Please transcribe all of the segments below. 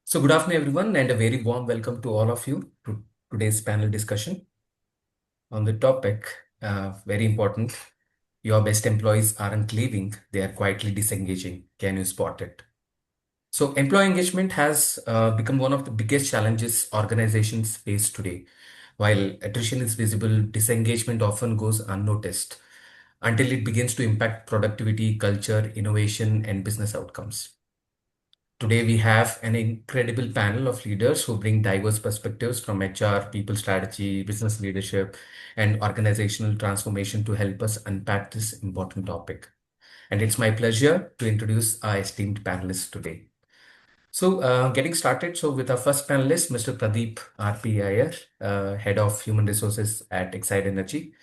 So, good afternoon, everyone, and a very warm welcome to all of you to today's panel discussion on the topic. Very important. Your best employees aren't leaving, they are quietly disengaging. Can you spot it? So, employee engagement has become one of the biggest challenges organizations face today. While attrition is visible, disengagement often goes unnoticed until it begins to impact productivity, culture, innovation, and business outcomes. Today, we have an incredible panel of leaders who bring diverse perspectives from HR, people strategy, business leadership, and organizational transformation to help us unpack this important topic. And it's my pleasure to introduce our esteemed panelists today. So, getting started. So, with our first panelist, Mr. Pradeep R.P. Iyer, Head of Human Resources at Excite Energy.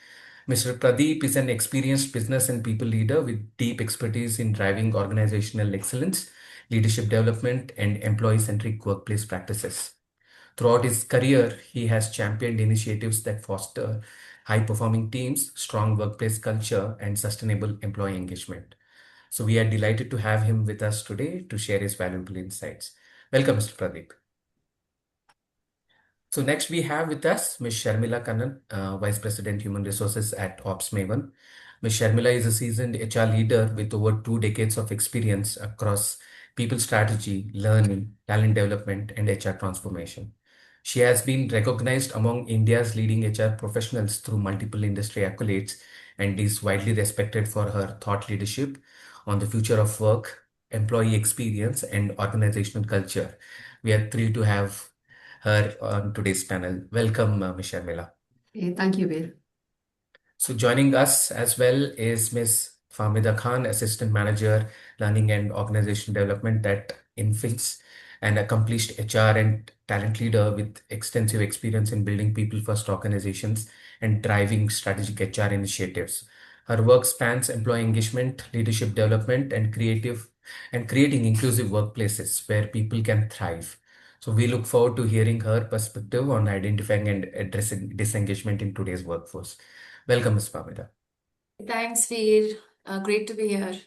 Mr. Pradeep is an experienced business and people leader with deep expertise in driving organizational excellence, leadership development, and employee-centric workplace practices. Throughout his career, he has championed initiatives that foster high-performing teams, strong workplace culture, and sustainable employee engagement. So we are delighted to have him with us today to share his valuable insights. Welcome, Mr. Pradeep. So next we have with us Ms. Sharmila Kannan, Vice President Human Resources at Ops Maven. Ms. Sharmila is a seasoned HR leader with over 2 decades of experience across people strategy, learning, talent development, and HR transformation. She has been recognized among India's leading HR professionals through multiple industry accolades and is widely respected for her thought leadership on the future of work, employee experience, and organizational culture. We are thrilled to have her on today's panel. Welcome, Ms. Sharmila. Thank you, Veer. So joining us as well is Ms. Fahmida Khan, Assistant Manager, Learning and Organization Development at Infinx, an accomplished HR and talent leader with extensive experience in building people-first organizations and driving strategic HR initiatives. Her work spans employee engagement, leadership development, and creating inclusive workplaces where people can thrive. So we look forward to hearing her perspective on identifying and addressing disengagement in today's workforce. Welcome, Ms. Pamela. Thanks, Veer. Great to be here.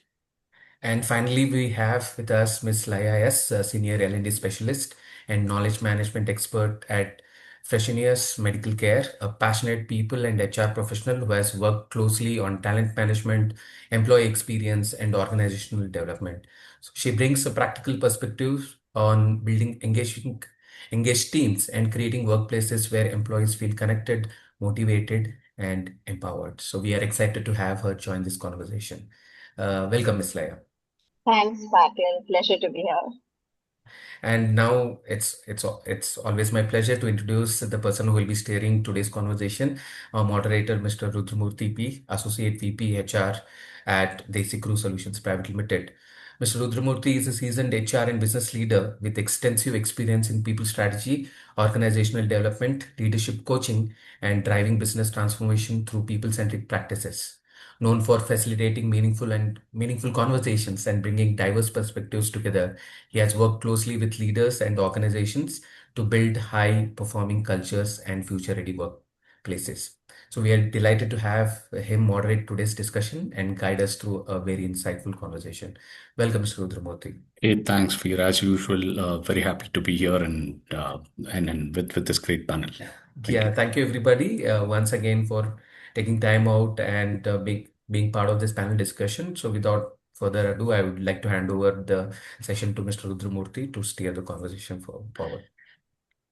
And finally, we have with us Ms. Laya S., a Senior L&D Specialist and Knowledge Management Expert at Fresenius Medical Care, a passionate people and HR professional who has worked closely on talent management, employee experience, and organizational development. So she brings a practical perspective on building engaged teams and creating workplaces where employees feel connected, motivated, and empowered. So we are excited to have her join this conversation. Welcome, Ms. Laya. Thanks, Patil. Pleasure to be here. And now it's always my pleasure to introduce the person who will be steering today's conversation, our moderator, Mr. Rudramurthy P, Associate VP HR at Desi Crew Solutions Private Limited. Mr. Rudramurthy is a seasoned HR and business leader with extensive experience in people strategy, organizational development, leadership coaching, and driving business transformation through people-centric practices. Known for facilitating meaningful conversations and bringing diverse perspectives together, he has worked closely with leaders and organizations to build high-performing cultures and future-ready workplaces. So we are delighted to have him moderate today's discussion and guide us through a very insightful conversation. Welcome, Mr. Rudramurthy. Hey, thanks, Veer. As usual, very happy to be here and with this great panel. Thank Yeah, you. thank you everybody once again for taking time out and being part of this panel discussion. So without further ado, I would like to hand over the session to Mr. Rudramurthy to steer the conversation forward.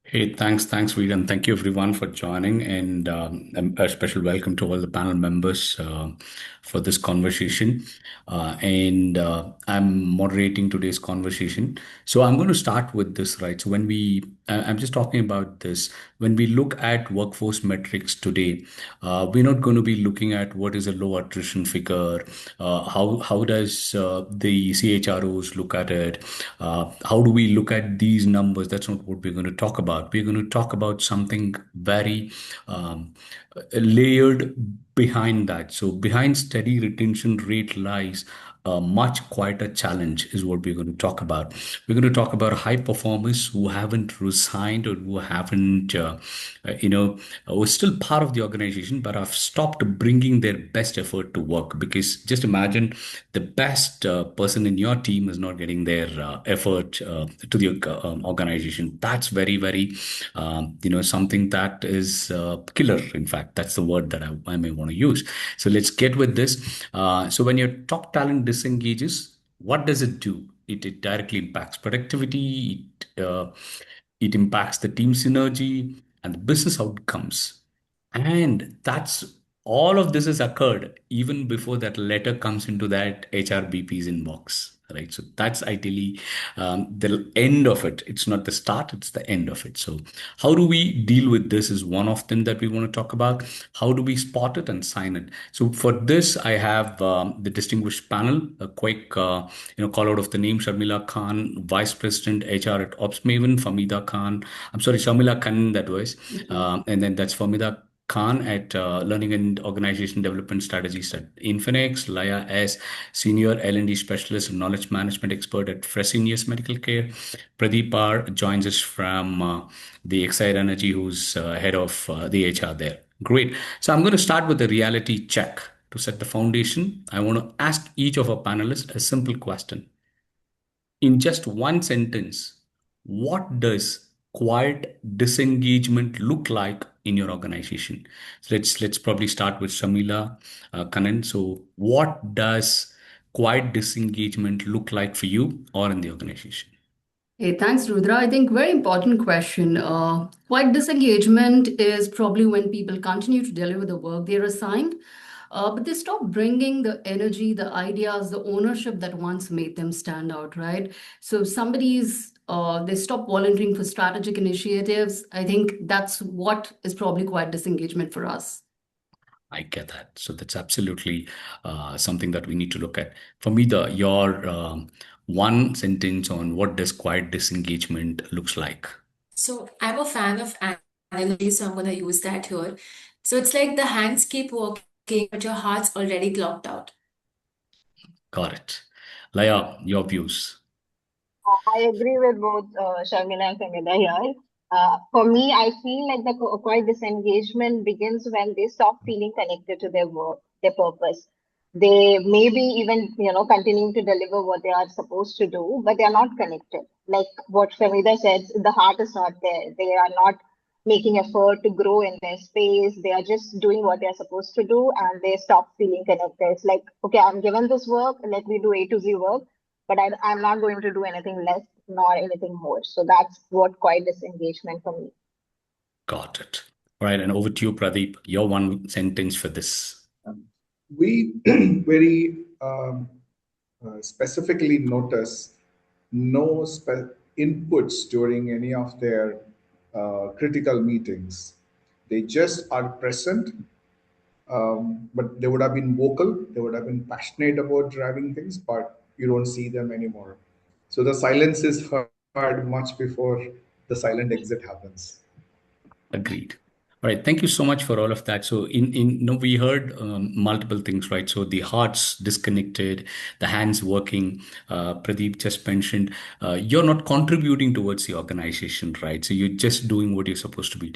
Hey, thanks, Veer, and thank you everyone for joining. And a special welcome to all the panel members for this conversation. I'm moderating today's conversation. So I'm going to start with this, right? So I'm just talking about this. When we look at workforce metrics today, we're not going to be looking at what is a low attrition figure, how does the CHROs look at it, how do we look at these numbers. That's not what we're going to talk about. We're going to talk about something very layered behind that. So behind steady retention rate lies a much quieter challenge is what we're going to talk about. We're going to talk about high performers who haven't resigned or who haven't, were still part of the organization, but have stopped bringing their best effort to work. Because just imagine the best person in your team is not getting their effort to the organization. That's very, very, something that is killer. In fact, that's the word that I may want to use. So let's get with this. So when your top talent disengages, what does it do? It directly impacts productivity. It impacts the team synergy and the business outcomes. And that's all of this has occurred even before that letter comes into that HRBP's inbox, right? So that's ideally the end of it. It's not the start, it's the end of it. So, how do we deal with this is one of them that we want to talk about. How do we spot it and sign it? So, for this, I have the distinguished panel, a quick call out of the name Sharmila Khan, Vice President HR at Ops Maven, Famida Khan. I'm sorry, Sharmila Khan, that was. And then that's Famida Khan at Learning and Organization Development Strategies at Infinix, Laya S, Senior L&D Specialist and Knowledge Management Expert at Fresenius Medical Care. Pradeep R joins us from the Excite Energy, who's head of the HR there. Great. So I'm going to start with a reality check. To set the foundation, I want to ask each of our panelists a simple question. In just one sentence, what does quiet disengagement look like in your organization? So let's probably start with Shamila Kanan. So what does quiet disengagement look like for you or in the organization? Hey, thanks, Rudra. I think very important question. Quiet disengagement is probably when people continue to deliver the work they're assigned, but they stop bringing the energy, the ideas, the ownership that once made them stand out, right? So they stop volunteering for strategic initiatives. I think that's what is probably quiet disengagement for us. I get that. So that's absolutely something that we need to look at. For me, your one sentence on what does quiet disengagement looks like. So I'm a fan of analogy, so I'm going to use that here. So it's like the hands keep working, but your heart's already clocked out. Got it. Laya, your views. I agree with both Sharmila and Kamida here. For me, I feel like the quiet disengagement begins when they stop feeling connected to their work, their purpose. They maybe even, continuing to deliver what they are supposed to do, but they are not connected. Like what Shamida said, the heart is not there. They are not making effort to grow in their space. They are just doing what they are supposed to do and they stop feeling connected. It's like, okay, I'm given this work, let me do A to Z work, but I'm not going to do anything less nor anything more. So that's what quiet disengagement for me. Got it. All right, and over to you, Pradeep. Your one sentence for this. We very specifically notice no inputs during any of their critical meetings. They just are present, but they would have been vocal, they would have been passionate about driving things, but you don't see them anymore. So the silence is heard much before the silent exit happens. Agreed. All right. Thank you so much for all of that. So, we heard multiple things, right? So, the heart's disconnected, the hands working. Pradeep just mentioned you're not contributing towards the organization, right? So, you're just doing what you're supposed to be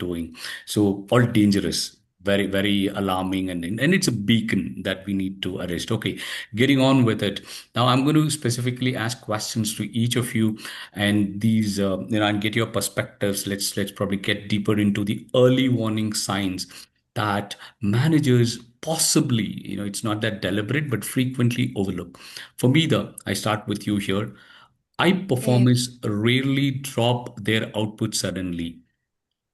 doing. So, all dangerous. Very, very alarming, and it's a beacon that we need to arrest. Okay, getting on with it. Now, I'm going to specifically ask questions to each of you, and these, and get your perspectives. Let's probably get deeper into the early warning signs that managers possibly, it's not that deliberate, but frequently overlook. For me, I start with you here. High Okay. performers rarely drop their output suddenly.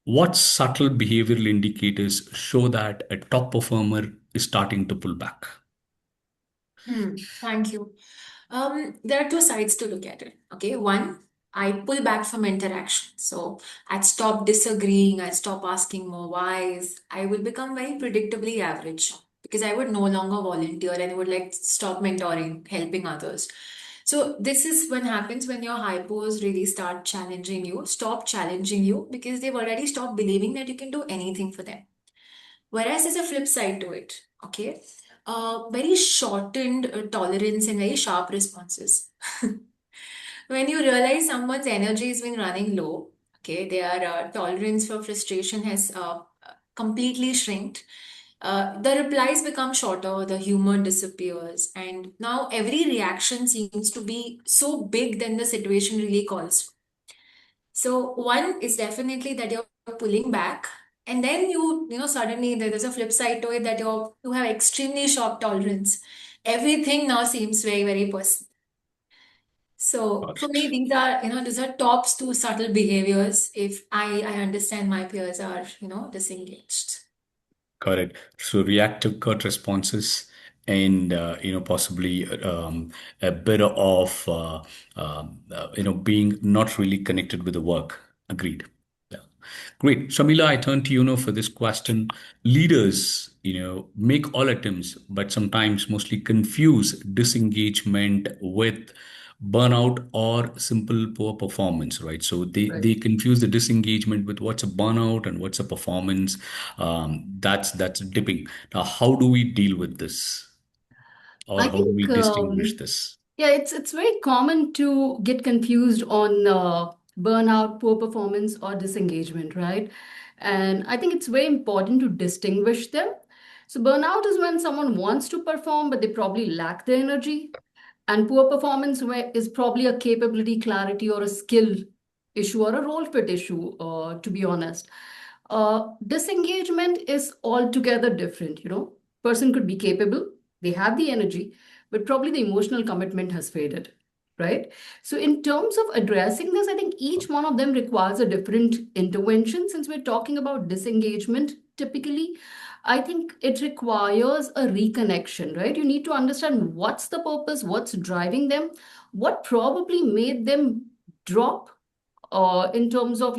What subtle behavioral indicators show that a top performer is starting to pull back? Thank you. There are two sides to look at it. Okay, one, I pull back from interaction. So I'd stop disagreeing, I'd stop asking more whys. I will become very predictably average because I would no longer volunteer and I would like stop mentoring, helping others. So this is when happens when your hypos really start challenging you, stop challenging you because they've already stopped believing that you can do anything for them. Whereas there's a flip side to it. Okay. very shortened tolerance and very sharp responses. When you realize someone's energy has been running low, okay, their tolerance for frustration has completely shrinked. The replies become shorter, the humor disappears, and now every reaction seems to be so big than the situation really calls for. So one is definitely that you're pulling back, and then suddenly there's a flip side to it that you have extremely short tolerance. Everything now seems very, very personal. So Got for me, it. these are tops two subtle behaviors if I understand my peers are, disengaged. Correct. So reactive curt responses and possibly a bit of being not really connected with the work. Agreed. Yeah. Great. Shamila, I turn to you now for this question. Leaders, make all attempts, but sometimes mostly confuse disengagement with burnout or simple poor performance, right? So they Right. confuse the disengagement with what's a burnout and what's a performance. That's dipping. Now, how do we deal with this, or I how do we think distinguish this? yeah, it's very common to get confused on burnout, poor performance, or disengagement, right? And I think it's very important to distinguish them. So burnout is when someone wants to perform, but they probably lack the energy. And poor performance is probably a capability, clarity, or a skill issue or a role fit issue, to be honest. Disengagement is altogether different. Person could be capable, they have the energy, but probably the emotional commitment has faded, right? So, in terms of addressing this, I think each one of them requires a different intervention. Since we're talking about disengagement, typically, I think it requires a reconnection, right? You need to understand what's the purpose, what's driving them, what probably made them drop in terms of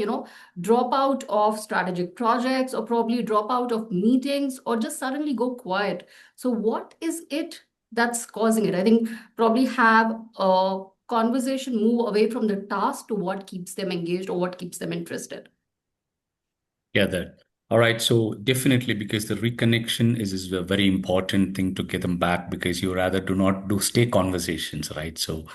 drop out of strategic projects or probably drop out of meetings or just suddenly go quiet. So what is it that's causing it? I think probably have a conversation, move away from the task to what keeps them engaged or what keeps them interested. Yeah, that. All right. So definitely, because the reconnection is a very important thing to get them back, because you rather do not do stay conversations, right? So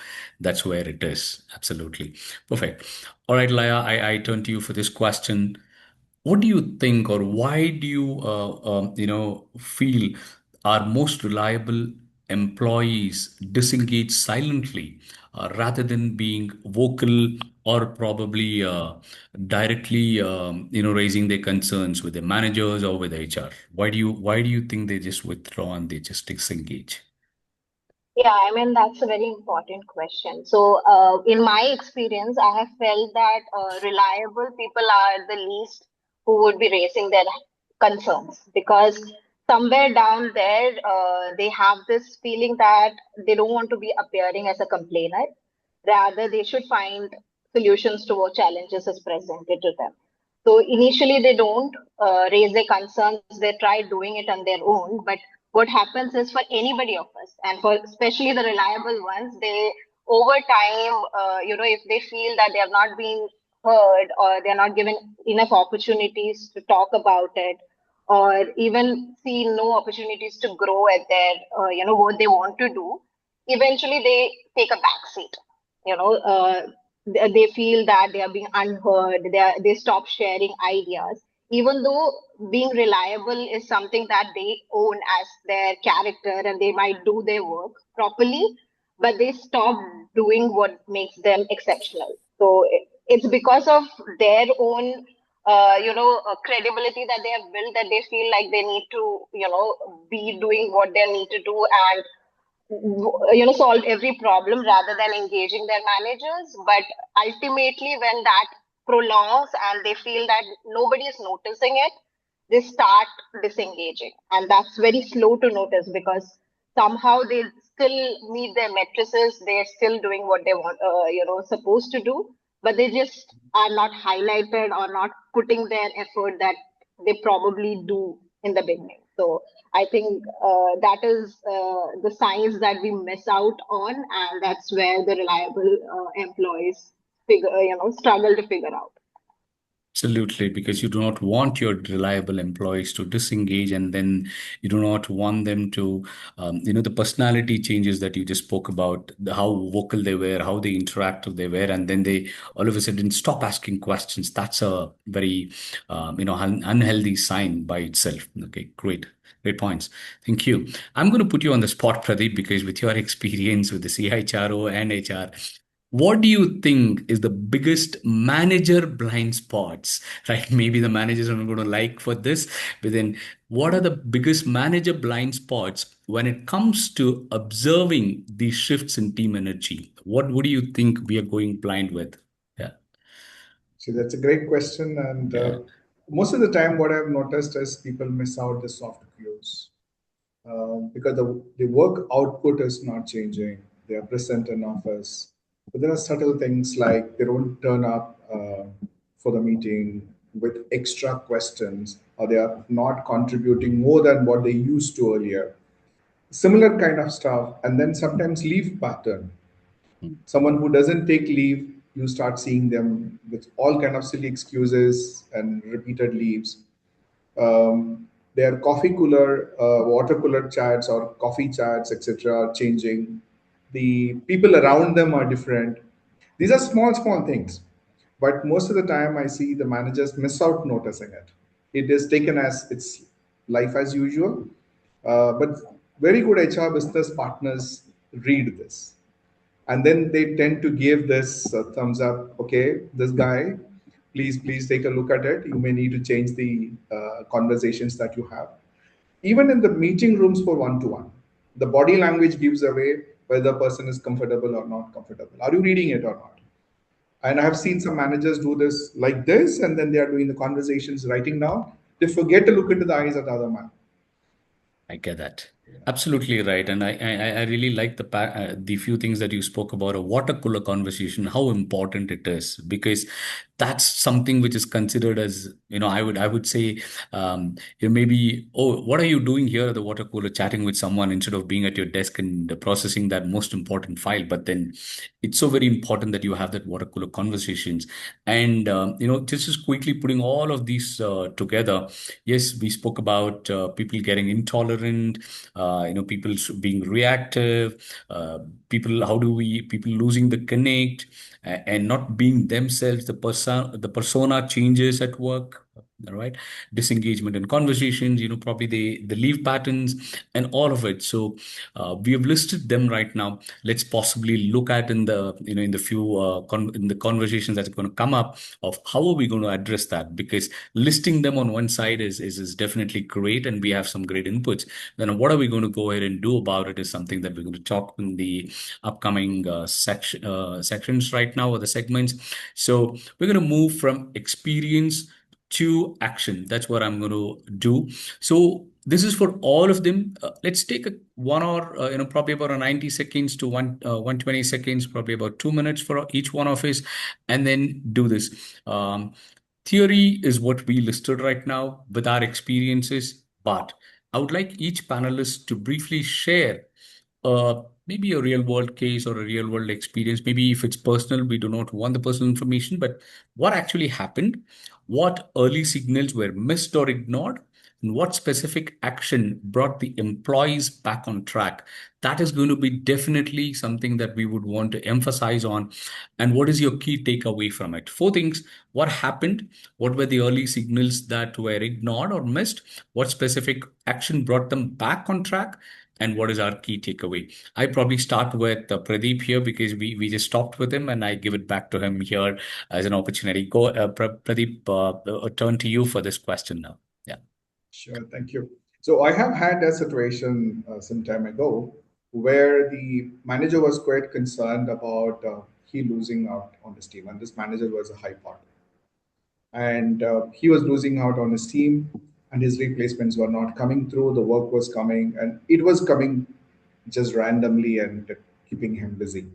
that's where it is. Absolutely. Perfect. All right, Laya, I turn to you for this question. What do you think, or why do you, feel are most reliable employees disengage silently rather than being vocal or probably directly, raising their concerns with their managers or with HR? Why do you think they just withdraw and they just disengage? Yeah, I mean, that's a very important question. So, in my experience, I have felt that reliable people are the least who would be raising their concerns because somewhere down there, they have this feeling that they don't want to be appearing as a complainer. Rather, they should find solutions to what challenges is presented to them. So initially, they don't raise their concerns. They try doing it on their own. But what happens is for anybody of us, and for especially the reliable ones, they over time, if they feel that they are not being heard or they are not given enough opportunities to talk about it, or even see no opportunities to grow at their, what they want to do, eventually they take a back seat. They feel that they are being unheard. They stop sharing ideas, even though being reliable is something that they own as their character and they might do their work properly, but they stop doing what makes them exceptional. So it's because of their own credibility that they have built that they feel like they need to be doing what they need to do and solve every problem rather than engaging their managers. But ultimately when that prolongs and they feel that nobody is noticing it, they start disengaging, and that's very slow to notice because somehow they still meet their matrices, they're still doing what they want, supposed to do, but they just are not highlighted or not putting their effort that they probably do in the beginning. So I think that is the signs that we miss out on, and that's where the reliable employees struggle to figure out. Absolutely, because you do not want your reliable employees to disengage, and then you do not want them to, the personality changes that you just spoke about, how vocal they were, how they interactive they were, and then they all of a sudden stop asking questions. That's a very, unhealthy sign by itself. Okay, great. Great points. Thank you. I'm going to put you on the spot, Pradeep, because with your experience with the CHRO and HR, what do you think is the biggest manager blind spots? Right? Maybe the managers are not going to like for this, but then what are the biggest manager blind spots when it comes to observing these shifts in team energy? What do you think we are going blind with? Yeah, So that's a great question. And yeah, most of the time, what I've noticed is people miss out the soft cues because the work output is not changing. They are present in office. But there are subtle things like they don't turn up for the meeting with extra questions, or they are not contributing more than what they used to earlier. Similar kind of stuff. And then sometimes leave pattern. Someone who doesn't take leave, you start seeing them with all kind of silly excuses and repeated leaves. Their coffee cooler, water cooler chats or coffee chats, etc., are changing. The people around them are different. These are small, small things, but most of the time I see the managers miss out noticing it. It is taken as it's life as usual, but very good HR business partners read this, and then they tend to give this thumbs up. Okay, this guy, please take a look at it. You may need to change the conversations that you have. Even in the meeting rooms for one to one, the body language gives away whether the person is comfortable or not comfortable. Are you reading it or not? And I have seen some managers do this like this, and then they are doing the conversations, writing down. They forget to look into the eyes of the other man. I get that. Absolutely right, and I really like the few things that you spoke about a water cooler conversation. How important it is, because that's something which is considered as, I would say, maybe, oh, what are you doing here at the water cooler chatting with someone instead of being at your desk and processing that most important file? But then it's so very important that you have that water cooler conversations, and just quickly putting all of these together. Yes, we spoke about people getting intolerant, people being reactive, people losing the connect, and not being themselves. The persona changes at work. All right, disengagement in conversations, probably the leave patterns and all of it. So we have listed them right now. Let's possibly look at in the few in the conversations that's going to come up of how are we going to address that, because listing them on one side is definitely great, and we have some great inputs. Then what are we going to go ahead and do about it is something that we're going to talk in the upcoming sections right now, or the segments. So we're going to move from experience to action. That's what I'm going to do. So this is for all of them. Let's take a 1 hour, probably about a 90 seconds to 120 seconds, probably about 2 minutes for each one of us, and then do this. Theory is what we listed right now with our experiences, but I would like each panelist to briefly share maybe a real world case or a real world experience. Maybe if it's personal, we do not want the personal information, but what actually happened, what early signals were missed or ignored, and what specific action brought the employees back on track. That is going to be definitely something that we would want to emphasize on. And what is your key takeaway from it? Four things. What happened? What were the early signals that were ignored or missed? What specific action brought them back on track? And what is our key takeaway? I probably start with Pradeep here, because we just stopped with him, and I give it back to him here as an opportunity. Go, Pradeep, turn to you for this question now. Yeah. Sure, thank you. So I have had a situation some time ago where the manager was quite concerned about he losing out on his team, and this manager was a high part, and he was losing out on his team, and his replacements were not coming through. The work was coming, and it was coming just randomly and keeping him busy.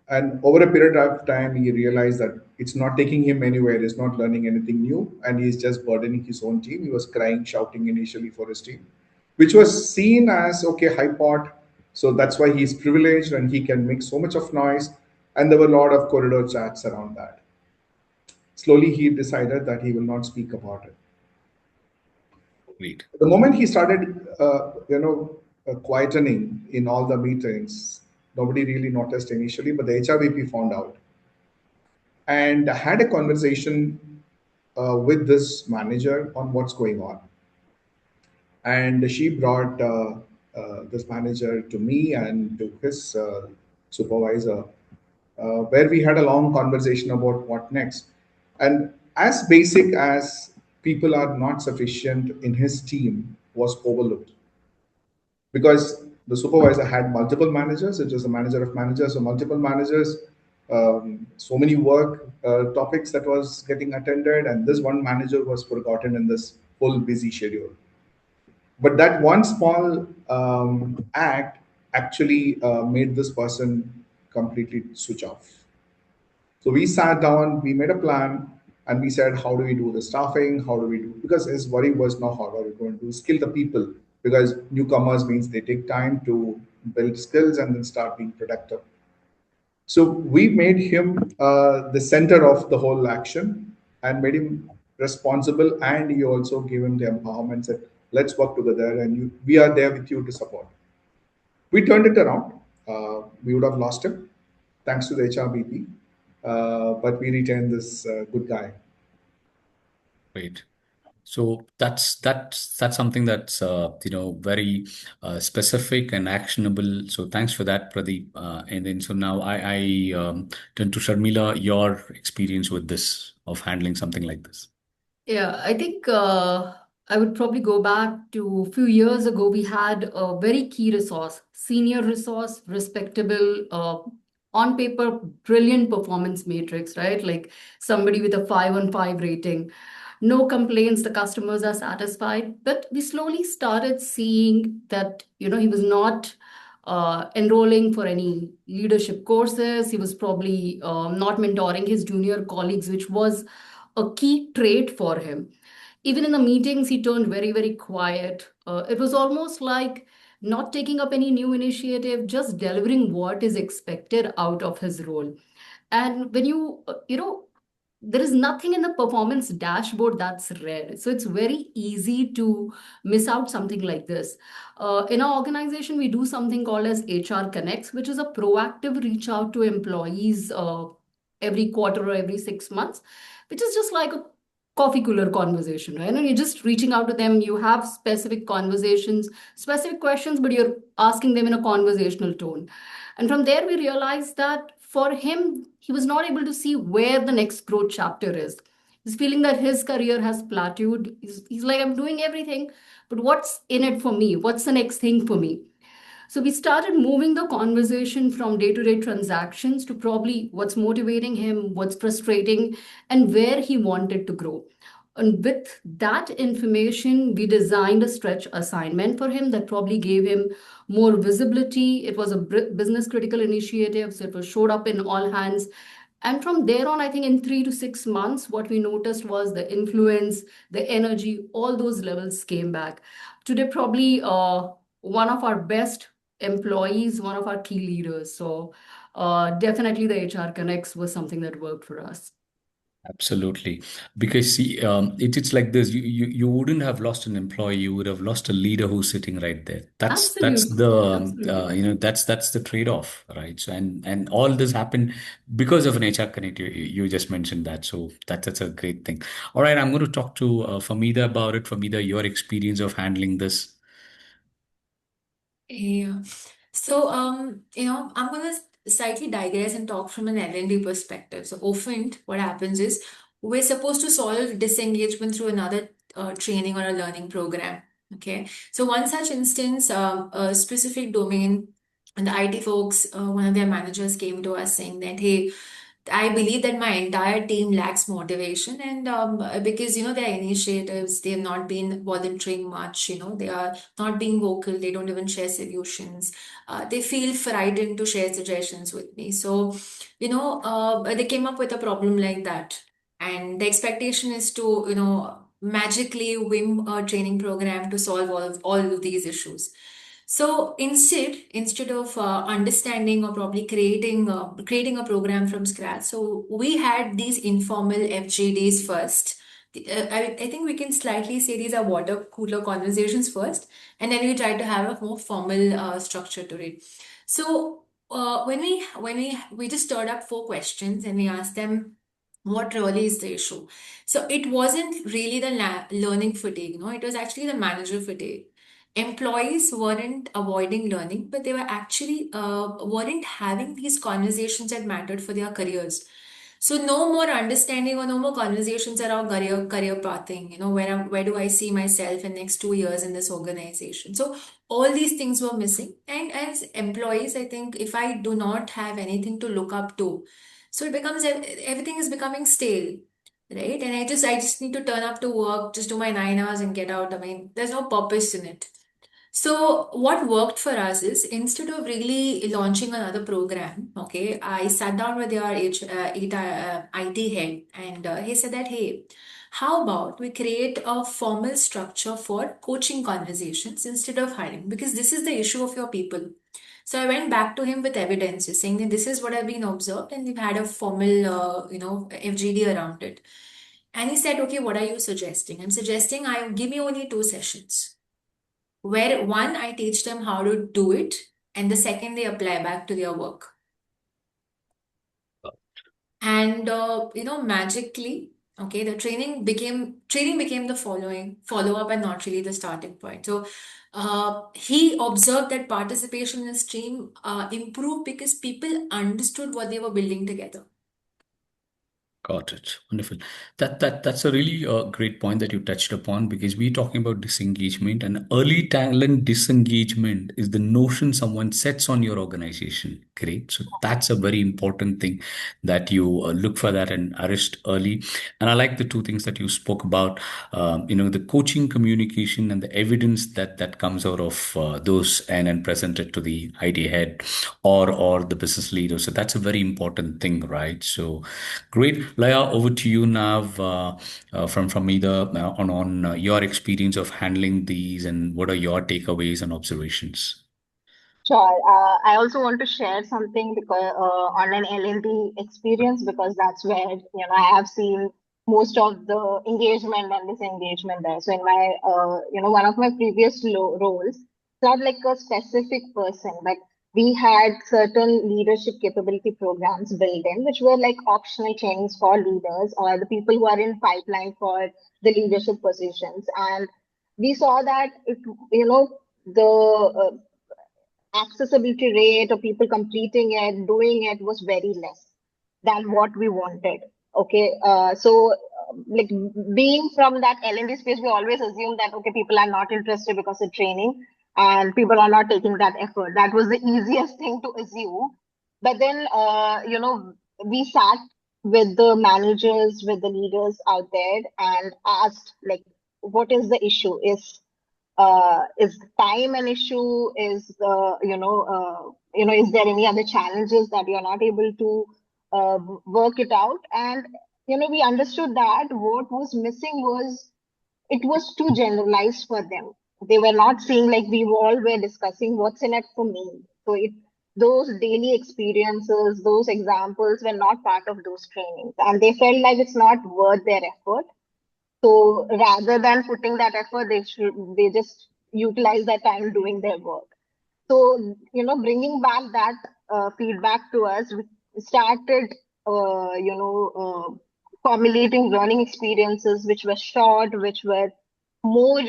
And over a period of time, he realized that it's not taking him anywhere. He's not learning anything new, and he's just burdening his own team. He was crying, shouting initially for his team, which was seen as okay, high pot. So that's why he's privileged and he can make so much of noise. And there were a lot of corridor chats around that. Slowly, he decided that he will not speak about it. Great. The moment he started, quietening in all the meetings, nobody really noticed initially, but the HRVP found out and had a conversation with this manager on what's going on. And she brought this manager to me and to his supervisor, where we had a long conversation about what next. And as basic as people are not sufficient in his team was overlooked because the supervisor had multiple managers. It was a manager of managers, so multiple managers, so many work topics that was getting attended, and this one manager was forgotten in this whole busy schedule. But that one small act actually made this person completely switch off. So we sat down, we made a plan, and we said, how do we do the staffing? How do we do? Because his worry was now, how are we going to skill the people? Because newcomers means they take time to build skills and then start being productive. So we made him the center of the whole action and made him responsible. And he also gave him the empowerment, said, let's work together and we are there with you to support. We turned it around. We would have lost him thanks to the HRBP, but we retained this good guy. Great. So that's something that's very specific and actionable. So thanks for that, Pradeep. And then so now I turn to Sharmila, your experience with this of handling something like this. Yeah, I think I would probably go back to a few years ago. We had a very key resource, senior resource, respectable, on paper, brilliant performance matrix, right? Like somebody with a 5 on 5 rating. No complaints, the customers are satisfied. But we slowly started seeing that, he was not enrolling for any leadership courses. He was probably not mentoring his junior colleagues, which was a key trait for him. Even in the meetings, he turned very, very quiet. It was almost like not taking up any new initiative, just delivering what is expected out of his role. And when there is nothing in the performance dashboard that's red. So it's very easy to miss out something like this. In our organization, we do something called as HR Connects, which is a proactive reach out to employees every quarter or every 6 months, which is just like a coffee cooler conversation, right? And you're just reaching out to them. You have specific conversations, specific questions, but you're asking them in a conversational tone. And from there, we realized that for him, he was not able to see where the next growth chapter is. He's feeling that his career has plateaued. He's like, I'm doing everything, but what's in it for me? What's the next thing for me? So we started moving the conversation from day to day transactions to probably what's motivating him, what's frustrating, and where he wanted to grow. And with that information, we designed a stretch assignment for him that probably gave him more visibility. It was a business critical initiative, so it was showed up in all hands. And from there on, I think in 3 to 6 months, what we noticed was the influence, the energy, all those levels came back. Today, probably one of our best employees, one of our key leaders. So definitely the HR Connects was something that worked for us. Absolutely. Because see, it's like this. You wouldn't have lost an employee. You would have lost a leader who's sitting right there. That's Absolutely. the Absolutely. that's the trade-off, right? So and all this happened because of an HR connect. You just mentioned that, so that's a great thing. All right, I'm going to talk to Famida about it. Famida, your experience of handling this. Yeah. So, I'm gonna slightly digress and talk from an L&D perspective. So often what happens is we're supposed to solve disengagement through another training or a learning program. Okay. So one such instance, a specific domain, and the IT folks, one of their managers came to us saying that, hey, I believe that my entire team lacks motivation, and because their initiatives, they have not been volunteering much. They are not being vocal. They don't even share solutions. They feel frightened to share suggestions with me. So, they came up with a problem like that, and the expectation is to magically win a training program to solve all of these issues. So instead of understanding or probably creating a program from scratch, so we had these informal FGDs first. I think we can slightly say these are water cooler conversations first, and then we try to have a more formal structure to it. So when we just stirred up 4 questions and we asked them what really is the issue. So it wasn't really the learning fatigue, no, it was actually the manager fatigue. Employees weren't avoiding learning, but they were actually weren't having these conversations that mattered for their careers. So no more understanding or no more conversations around career pathing. Where do I see myself in next 2 years in this organization? So all these things were missing. And as employees, I think if I do not have anything to look up to, so it becomes everything is becoming stale, right? And I just need to turn up to work, just do my 9 hours and get out. I mean, there's no purpose in it. So what worked for us is instead of really launching another program, okay, I sat down with your IT head and he said that, hey, how about we create a formal structure for coaching conversations instead of hiring? Because this is the issue of your people. So I went back to him with evidence, saying that this is what I've been observed, and we've had a formal, FGD around it. And he said, okay, what are you suggesting? I'm suggesting I give me only 2 sessions where one I teach them how to do it, and the second they apply back to their work. And magically, okay, the training became the following follow up and not really the starting point. So he observed that participation in his team improved because people understood what they were building together. Got it. Wonderful. That's a really great point that you touched upon, because we're talking about disengagement, and early talent disengagement is the notion someone sets on your organization. Great. So that's a very important thing, that you look for that and arrest early. And I like the two things that you spoke about. The coaching, communication, and the evidence that comes out of those, and presented to the ID head or the business leader. So that's a very important thing, right? So great. Laya, over to you now, from either on your experience of handling these, and what are your takeaways and observations? Sure. I also want to share something because on an L&D experience, because that's where I have seen most of the engagement and disengagement there. So in my one of my previous roles, it's not like a specific person, but we had certain leadership capability programs built in, which were like optional trainings for leaders or the people who are in pipeline for the leadership positions. And we saw that the accessibility rate of people completing it, doing it was very less than what we wanted. Okay, like being from that L&D space, we always assume that okay, people are not interested because of training, and people are not taking that effort. That was the easiest thing to assume. But then, we sat with the managers, with the leaders out there, and asked like, what is the issue? Is time an issue? Is there any other challenges that you're not able to work it out? And we understood that what was missing was it was too generalized for them. They were not seeing like we all were discussing what's in it for me. So those daily experiences, those examples were not part of those trainings, and they felt like it's not worth their effort. So rather than putting that effort, they just utilize that time doing their work. So bringing back that feedback to us, we started formulating learning experiences which were short, which were more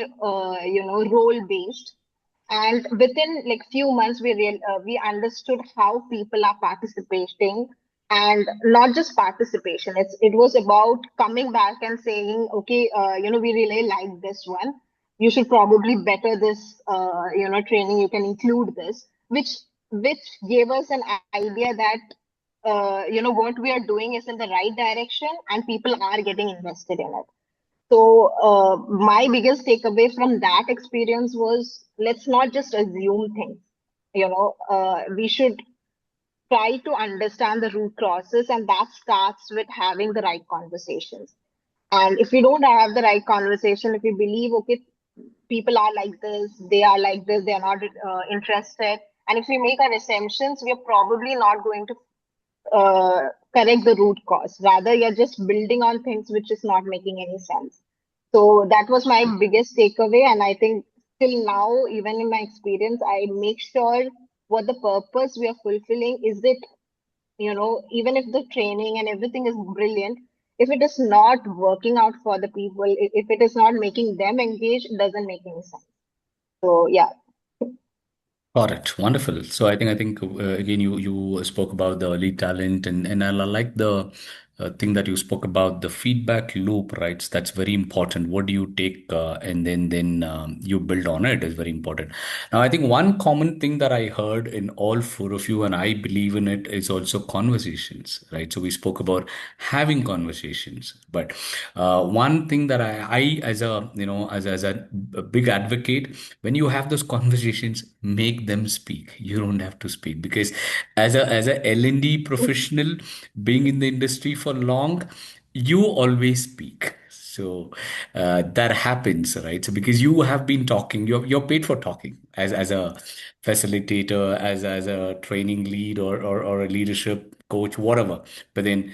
role based. And within like few months, we understood how people are participating, and not just participation. It was about coming back and saying, okay, we really like this one. You should probably better this, training. You can include this, which gave us an idea that what we are doing is in the right direction, and people are getting invested in it. So, my biggest takeaway from that experience was let's not just assume things. We should try to understand the root causes, and that starts with having the right conversations. And if we don't have the right conversation, if we believe, okay, people are like this, they are like this, they are not interested. And if we make our assumptions, we are probably not going to correct the root cause. Rather, you're just building on things which is not making any sense. So that was my biggest takeaway. And I think till now, even in my experience, I make sure what the purpose we are fulfilling is it, even if the training and everything is brilliant, if it is not working out for the people, if it is not making them engage, it doesn't make any sense. So yeah. Correct. Wonderful. So I think again you spoke about the early talent, and I like the thing that you spoke about the feedback loop, right? So that's very important. What do you take and then you build on it is very important. Now I think one common thing that I heard in all four of you, and I believe in it, is also conversations, right? So we spoke about having conversations, but one thing that I as a as a big advocate, when you have those conversations, make them speak. You don't have to speak, because as a L&D professional, being in the industry for long, you always speak. So that happens, right? So because you have been talking, you're paid for talking as a facilitator, as a training lead, or a leadership coach, whatever. But then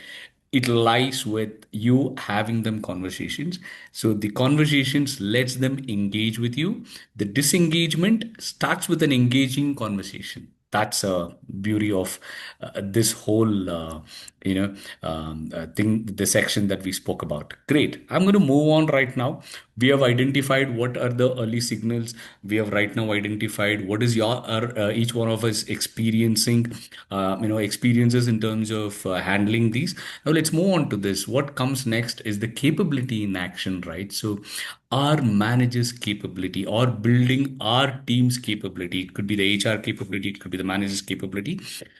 it lies with you having them conversations. So the conversations lets them engage with you. The disengagement starts with an engaging conversation. That's a beauty of this whole thing, the section that we spoke about. Great. I'm going to move on right now. We have identified what are the early signals. We have right now identified what is each one of us experiencing, experiences in terms of handling these. Now let's move on to this. What comes next is the capability in action, right? So our managers' capability, or building our team's capability. It could be the HR capability, it could be the manager's capability.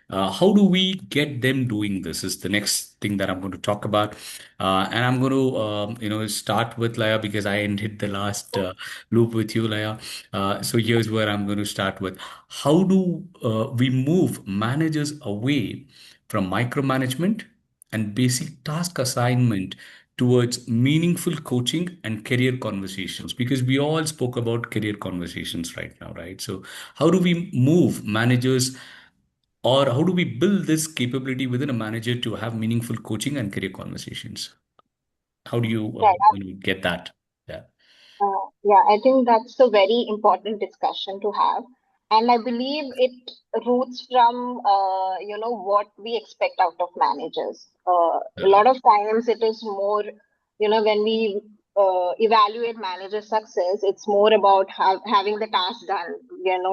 How do we get them doing this? Is the next thing that I'm going to talk about, and I'm going to start with Laya, because I ended the last loop with you, Laya. So here's where I'm going to start with: how do we move managers away from micromanagement and basic task assignment towards meaningful coaching and career conversations? Because we all spoke about career conversations right now, right? So how do we move managers, or how do we build this capability within a manager to have meaningful coaching and career conversations? How do you Right. get that? Yeah. Yeah, I think that's a very important discussion to have. And I believe it roots from, what we expect out of managers. A lot of times it is more, when we evaluate manager success, it's more about having the task done,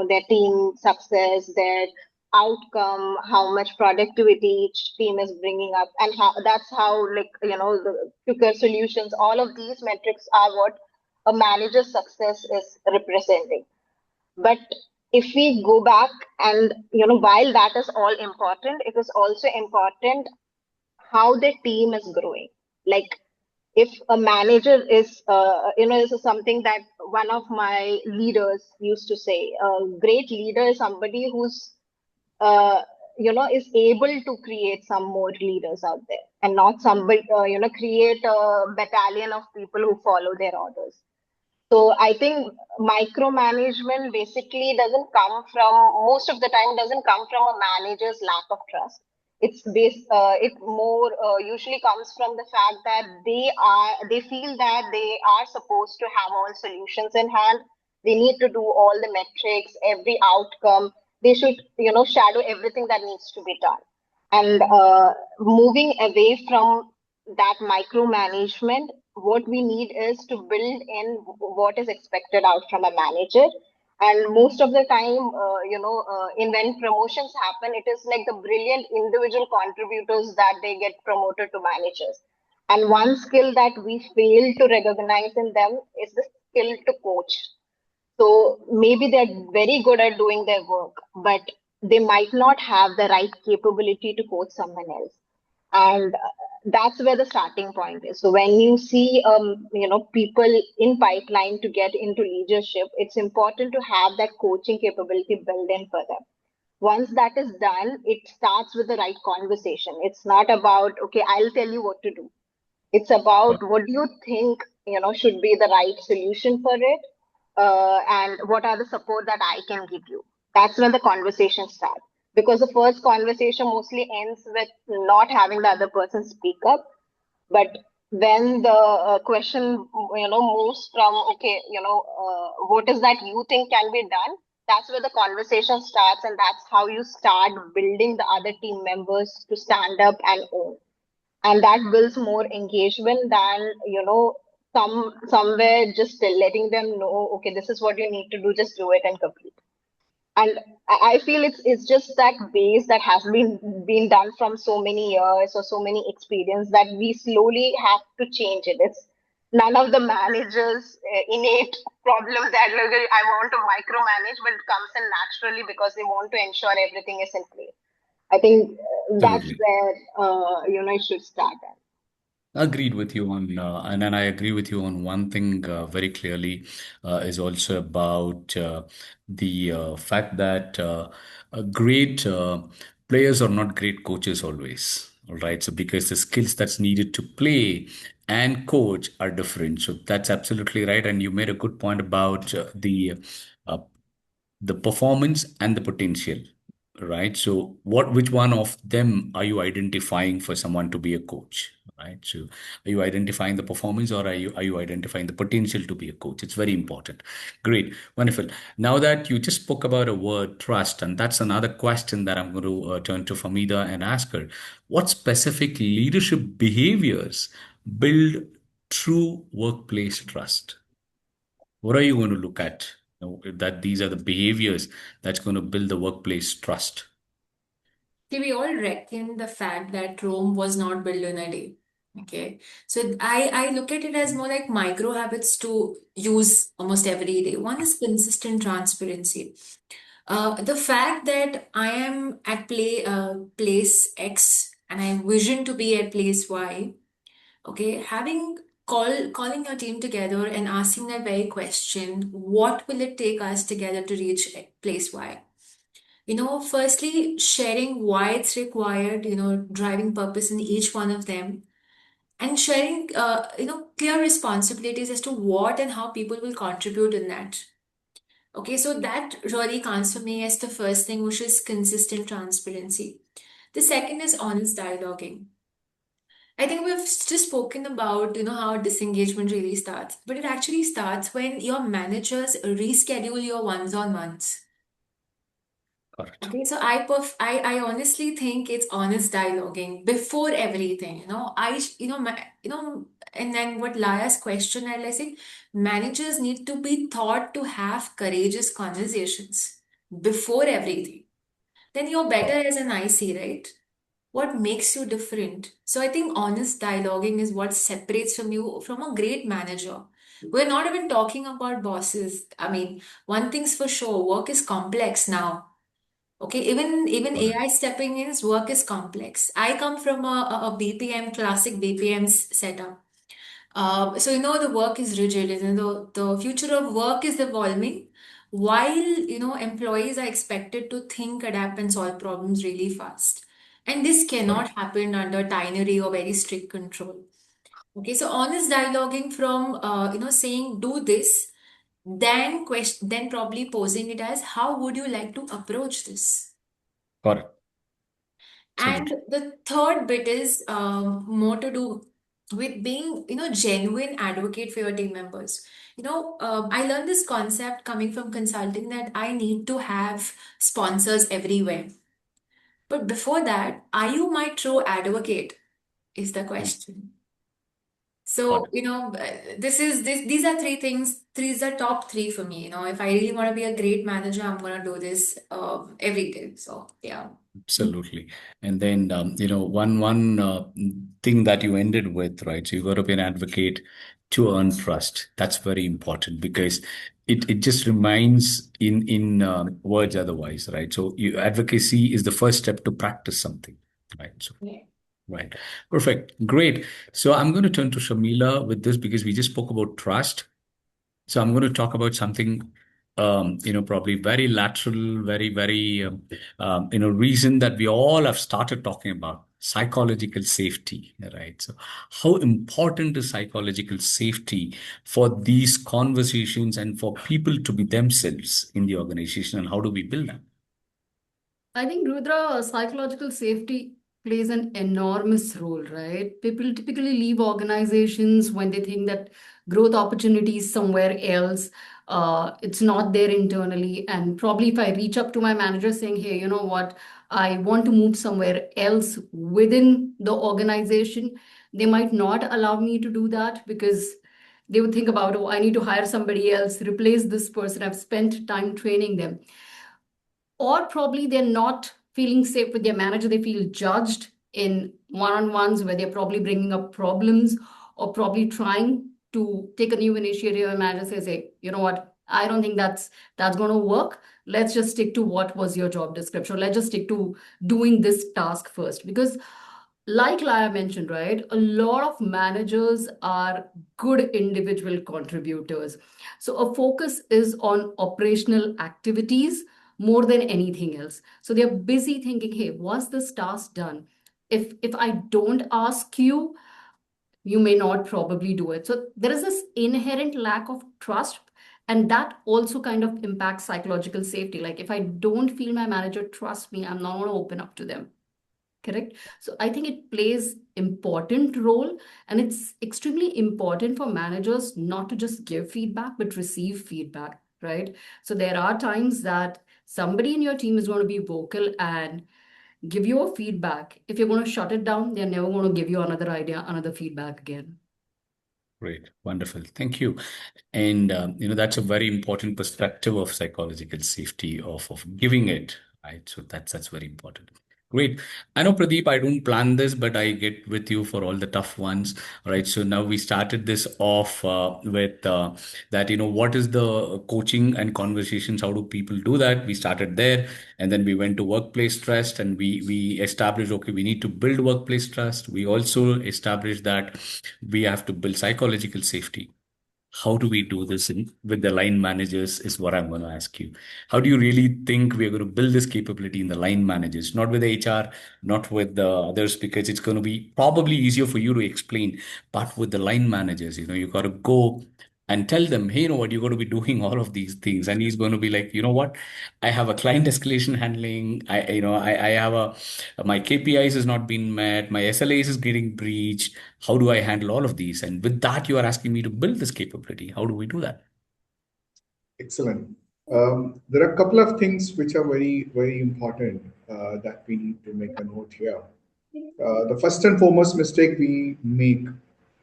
their team success, their outcome, how much productivity each team is bringing up, and that's how, like, the quicker solutions, all of these metrics are what a manager's success is representing. But if we go back and, while that is all important, it is also important how the team is growing. Like, if a manager is, this is something that one of my leaders used to say: a great leader is somebody who's, uh, is able to create some more leaders out there, and not somebody, create a battalion of people who follow their orders. So I think micromanagement basically doesn't come from, most of the time, doesn't come from a manager's lack of trust. It more usually comes from the fact that they feel that they are supposed to have all solutions in hand. They need to do all the metrics, every outcome. They should, shadow everything that needs to be done. And moving away from that micromanagement, what we need is to build in what is expected out from a manager. And most of the time, in when promotions happen, it is like the brilliant individual contributors that they get promoted to managers. And one skill that we fail to recognize in them is the skill to coach. So maybe they're very good at doing their work, but they might not have the right capability to coach someone else. And that's where the starting point is. So when you see, people in pipeline to get into leadership, it's important to have that coaching capability built in for them. Once that is done, it starts with the right conversation. It's not about, okay, I'll tell you what to do. It's about, what do you think, should be the right solution for it, and what are the support that I can give you. That's when the conversation starts. Because the first conversation mostly ends with not having the other person speak up. But when the question, moves from, okay, what is that you think can be done? That's where the conversation starts, and that's how you start building the other team members to stand up and own. And that builds more engagement than somewhere just letting them know, okay, this is what you need to do, just do it and complete. And I feel it's just that base that has been done from so many years or so many experience that we slowly have to change it. It's none of the managers innate problems that like, I want to micromanage, but it comes in naturally because they want to ensure everything is in place. I think that's Absolutely. where it should start at. Agreed with you on, and then I agree with you on one thing very clearly is also about the fact that great players are not great coaches always. All right. So because the skills that's needed to play and coach are different. So that's absolutely right. And you made a good point about uh, the performance and the potential, right? So which one of them are you identifying for someone to be a coach, right? So are you identifying the performance, or are you identifying the potential to be a coach? It's very important. Great. Wonderful. Now that you just spoke about a word, trust, and that's another question that I'm going to turn to Famida and ask her: what specific leadership behaviors build true workplace trust? What are you going to look at? That these are the behaviors that's going to build the workplace trust. See, we all reckon the fact that Rome was not built in a day. Okay. So I look at it as more like micro habits to use almost every day. One is consistent transparency. The fact that I am at place X and I vision to be at place Y, okay, calling your team together and asking that very question, what will it take us together to reach place Y? Firstly, sharing why it's required, driving purpose in each one of them, and sharing, clear responsibilities as to what and how people will contribute in that. Okay, so that really counts for me as the first thing, which is consistent transparency. The second is honest dialoguing. I think we've just spoken about, how disengagement really starts, but it actually starts when your managers reschedule your ones-on-ones. Correct. Okay, so I honestly think it's honest dialoguing before everything. And then what Laya's question, I think managers need to be taught to have courageous conversations before everything. Then you're better as an IC, right? What makes you different? So I think honest dialoguing is what separates from you from a great manager. We're not even talking about bosses. I mean, one thing's for sure, work is complex now. Okay, even Correct. AI stepping in, work is complex. I come from a BPM, classic BPM setup. So the work is rigid, and the future of work is evolving, while employees are expected to think, adapt, and solve problems really fast. And this cannot Correct. happen under tyranny or very strict control. Okay, so honest dialoguing from saying do this, then probably posing it as how would you like to approach this? Correct. And Absolutely. the third bit is more to do with being, genuine advocate for your team members. I learned this concept coming from consulting that I need to have sponsors everywhere. But before that, are you my true advocate? Is the Mm. question. So, Correct. these are three things. These are top three for me. If I really want to be a great manager, I'm gonna do this every day. So, yeah. Absolutely. And then, one thing that you ended with, right? So you got to be an advocate to earn trust. That's very important because it just reminds in words otherwise, right? So advocacy is the first step to practice something, right? So Yeah. right, perfect, great. So I'm going to turn to Shamila with this because we just spoke about trust. So I'm going to talk about something, probably very lateral, very, very, reason that we all have started talking about. psychological safety, right? So, how important is psychological safety for these conversations and for people to be themselves in the organization, and how do we build that? I think, Rudra, psychological safety plays an enormous role, right? People typically leave organizations when they think that growth opportunities somewhere else. It's not there internally. And probably if I reach up to my manager saying, hey, you know what, I want to move somewhere else within the organization, they might not allow me to do that because they would think about, oh, I need to hire somebody else, replace this person. I've spent time training them, or probably they're not feeling safe with their manager. They feel judged in one-on-ones where they're probably bringing up problems or probably trying to take a new initiative, and manager says, hey, you know what, I don't think that's going to work. Let's just stick to what was your job description. Let's just stick to doing this task first. Because like Laya mentioned, right, a lot of managers are good individual contributors. So a focus is on operational activities more than anything else. So they're busy thinking, hey, was this task done? If I don't ask you, you may not probably do it. So there is this inherent lack of trust. And that also kind of impacts psychological safety. Like if I don't feel my manager trusts me, I'm not going to open up to them. Correct. So I think it plays important role, and it's extremely important for managers not to just give feedback but receive feedback, right? So there are times that somebody in your team is going to be vocal and give you a feedback. If you're going to shut it down, they're never going to give you another idea, another feedback again. Great, wonderful. Thank you. And that's a very important perspective of psychological safety of giving it, right? So that's very important. Great. I know, Pradeep, I don't plan this, but I get with you for all the tough ones. All right. So now we started this off with that, what is the coaching and conversations? How do people do that? We started there, and then we went to workplace trust, and we established, okay, we need to build workplace trust. We also established that we have to build psychological safety. How do we do this with the line managers is what I'm going to ask you. How do you really think we're going to build this capability in the line managers, not with the HR, not with the others, because it's going to be probably easier for you to explain, but with the line managers, you got to go and tell them, hey, you know what, you're going to be doing all of these things. And he's going to be like, you know what, I have a client escalation handling. I have my KPIs has not been met. My SLAs is getting breached. How do I handle all of these? And with that, you are asking me to build this capability. How do we do that? Excellent. There are a couple of things which are very, very important that we need to make a note here. The first and foremost mistake we make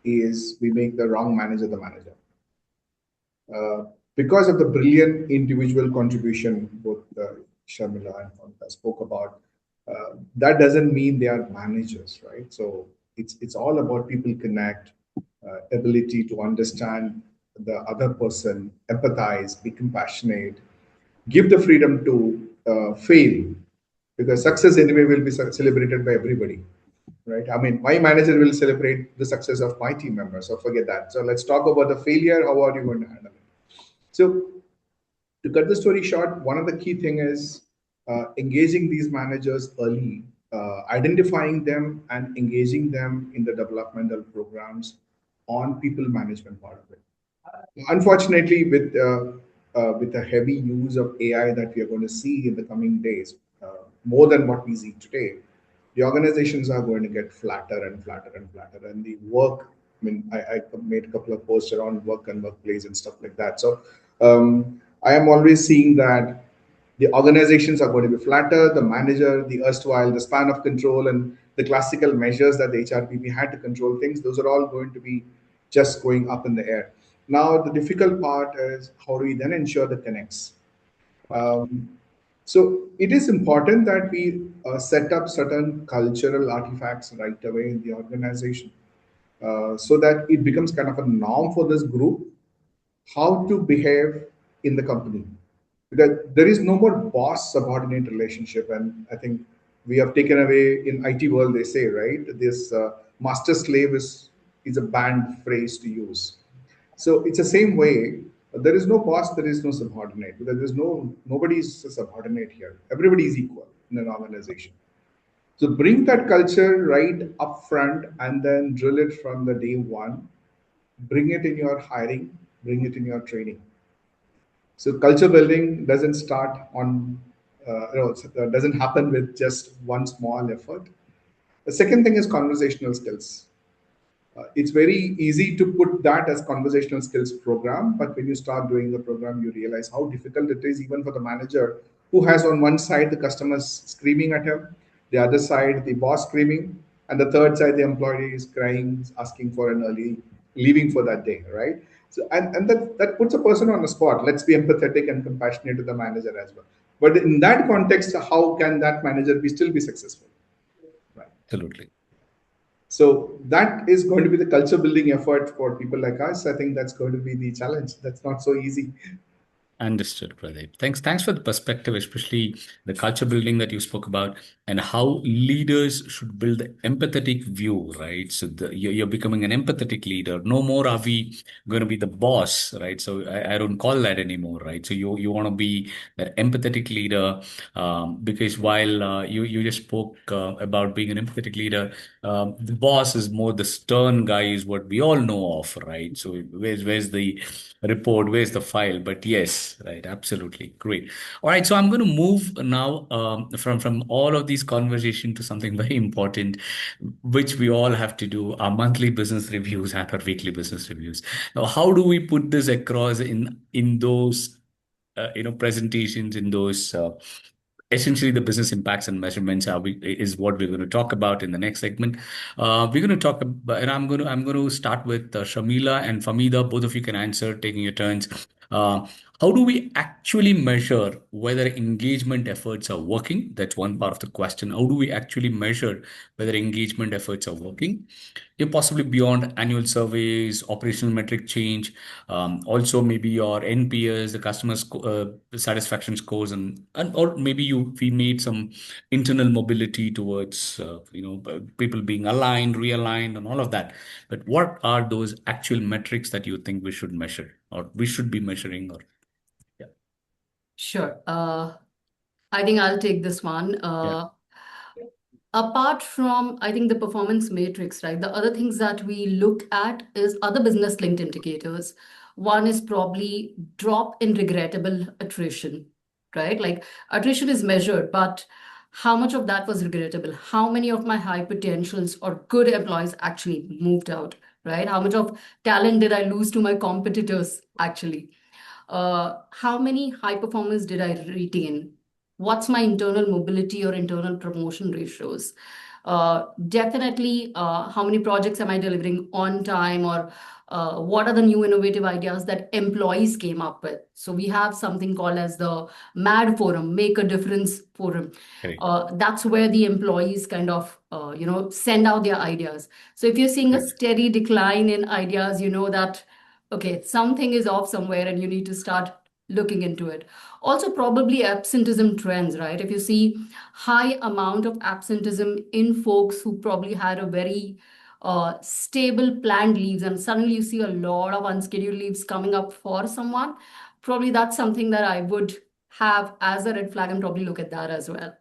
is we make the wrong manager the manager. Because of the brilliant individual contribution both Sharmila and Monica spoke about, that doesn't mean they are managers, right? So it's all about people connect, ability to understand the other person, empathize, be compassionate, give the freedom to fail, because success anyway will be celebrated by everybody, right? I mean, my manager will celebrate the success of my team members, so forget that. So let's talk about the failure. How are you going to handle it? So to cut the story short, one of the key thing is engaging these managers early, identifying them and engaging them in the developmental programs on people management part of it. Unfortunately, with a heavy use of AI that we are going to see in the coming days, more than what we see today, the organizations are going to get flatter and flatter and flatter, and the work. I mean, I made a couple of posts around work and workplace and stuff like that. So I am always seeing that the organizations are going to be flatter. The manager, the erstwhile, the span of control, and the classical measures that the HRBP had to control things, those are all going to be just going up in the air. Now, the difficult part is how do we then ensure the connects? Um, so it is important that we set up certain cultural artifacts right away in the organization so that it becomes kind of a norm for this group how to behave in the company, because there is no more boss subordinate relationship. And I think we have taken away in IT world, they say, right, this master slave is a banned phrase to use. So it's the same way. There is no boss, there is no subordinate, because there's nobody's a subordinate here. Everybody is equal in an organization. So bring that culture right up front and then drill it from the day one. Bring it in your hiring, bring it in your training. So culture building doesn't start on, doesn't happen with just one small effort. The second thing is conversational skills. It's very easy to put that as conversational skills program, but when you start doing the program, you realize how difficult it is even for the manager who has on one side the customers screaming at him, the other side the boss screaming, and the third side the employee is crying, asking for an early leaving for that day, right? So and that puts a person on the spot. Let's be empathetic and compassionate to the manager as well. But in that context, how can that manager be still be successful? Right. Absolutely. So that is going to be the culture building effort for people like us. I think that's going to be the challenge. That's not so easy. Understood, Pradeep. Thanks for the perspective, especially the culture building that you spoke about, and how leaders should build the empathetic view, right? So you're becoming an empathetic leader. No more are we going to be the boss, right? So I don't call that anymore, right? So you want to be that empathetic leader, because while you just spoke about being an empathetic leader, the boss is more the stern guy, is what we all know of, right? So where's the report, where's the file? But yes, right, absolutely, great. All right, so I'm going to move now from all of these conversation to something very important, which we all have to do: our monthly business reviews and our weekly business reviews. Now, how do we put this across in those presentations, in those essentially the business impacts and measurements is what we're going to talk about in the next segment. We're going to talk about, and I'm going to start with Shamila and Famida. Both of you can answer, taking your turns. Uh, how do we actually measure whether engagement efforts are working? That's one part of the question. How do we actually measure whether engagement efforts are working? Possibly beyond annual surveys, operational metric change, also maybe your NPS, the satisfaction scores, and or maybe we made some internal mobility towards people being aligned, realigned, and all of that. But what are those actual metrics that you think we should measure, or we should be measuring? Or yeah, Sure. I think I'll take this one. yeah, Apart from, I think, the performance matrix, right? The other things that we look at is other business linked indicators. One is probably drop in regrettable attrition, right? Like attrition is measured, but how much of that was regrettable? How many of my high potentials or good employees actually moved out, right? How much of talent did I lose to my competitors actually? How many high performers did I retain? What's my internal mobility or internal promotion ratios? Definitely, how many projects am I delivering on time, or what are the new innovative ideas that employees came up with? So we have something called as the MAD forum, Make a Difference forum. great, That's where the employees kind of send out their ideas. So if you're seeing a great, steady decline in ideas, you know that okay, something is off somewhere and you need to start looking into it. Also, probably absenteeism trends, right? If you see high amount of absenteeism in folks who probably had a very stable planned leaves, and suddenly you see a lot of unscheduled leaves coming up for someone, probably that's something that I would have as a red flag and probably look at that as well.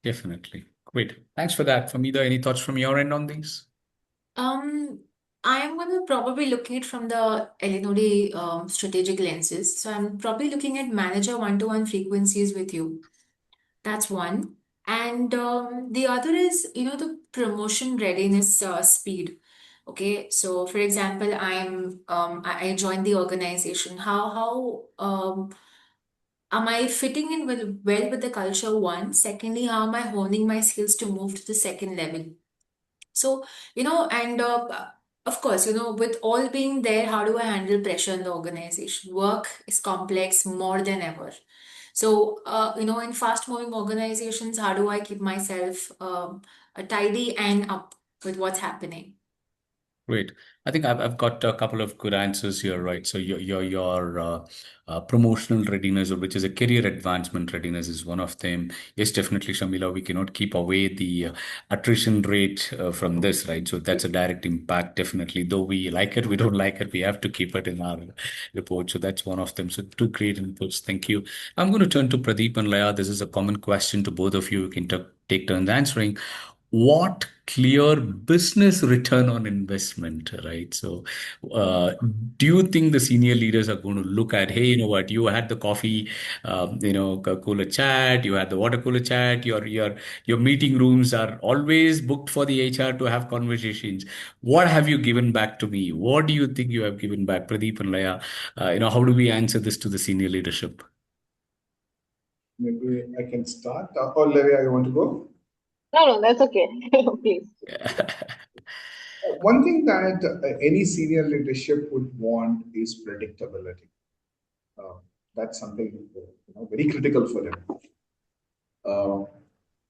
definitely, great. Thanks for that, Famida. Any thoughts from your end on these? Um, I am going to probably look at from the Elinode strategic lenses. So I'm probably looking at manager one-to-one frequencies with you. That's one. And the other is, the promotion readiness speed. Okay, so for example, I joined the organization. How am I fitting in well with the culture? One. Secondly, how am I honing my skills to move to the second level? So, and of course, with all being there, how do I handle pressure in the organization? Work is complex more than ever. So, in fast moving organizations, how do I keep myself tidy and up with what's happening? Great. I think I've got a couple of good answers here, right? So your promotional readiness, or which is a career advancement readiness, is one of them. Yes, definitely, Shamila. We cannot keep away the attrition rate from this, right? So that's a direct impact, definitely. Though we like it, we don't like it. We have to keep it in our report. So that's one of them. So two great inputs. Thank you. I'm going to turn to Pradeep and Laya. This is a common question to both of you. You can take turns answering. What clear business return on investment, right? So, do you think the senior leaders are going to look at, hey, you know what, you had the coffee, cooler chat, you had the water cooler chat, your meeting rooms are always booked for the HR to have conversations. What have you given back to me? What do you think you have given back, Pradeep and Laya? How do we answer this to the senior leadership? Maybe I can start. Or Levi, you want to go? No, that's okay. Please. One thing that any senior leadership would want is predictability. Uh, that's something very critical for them. Uh,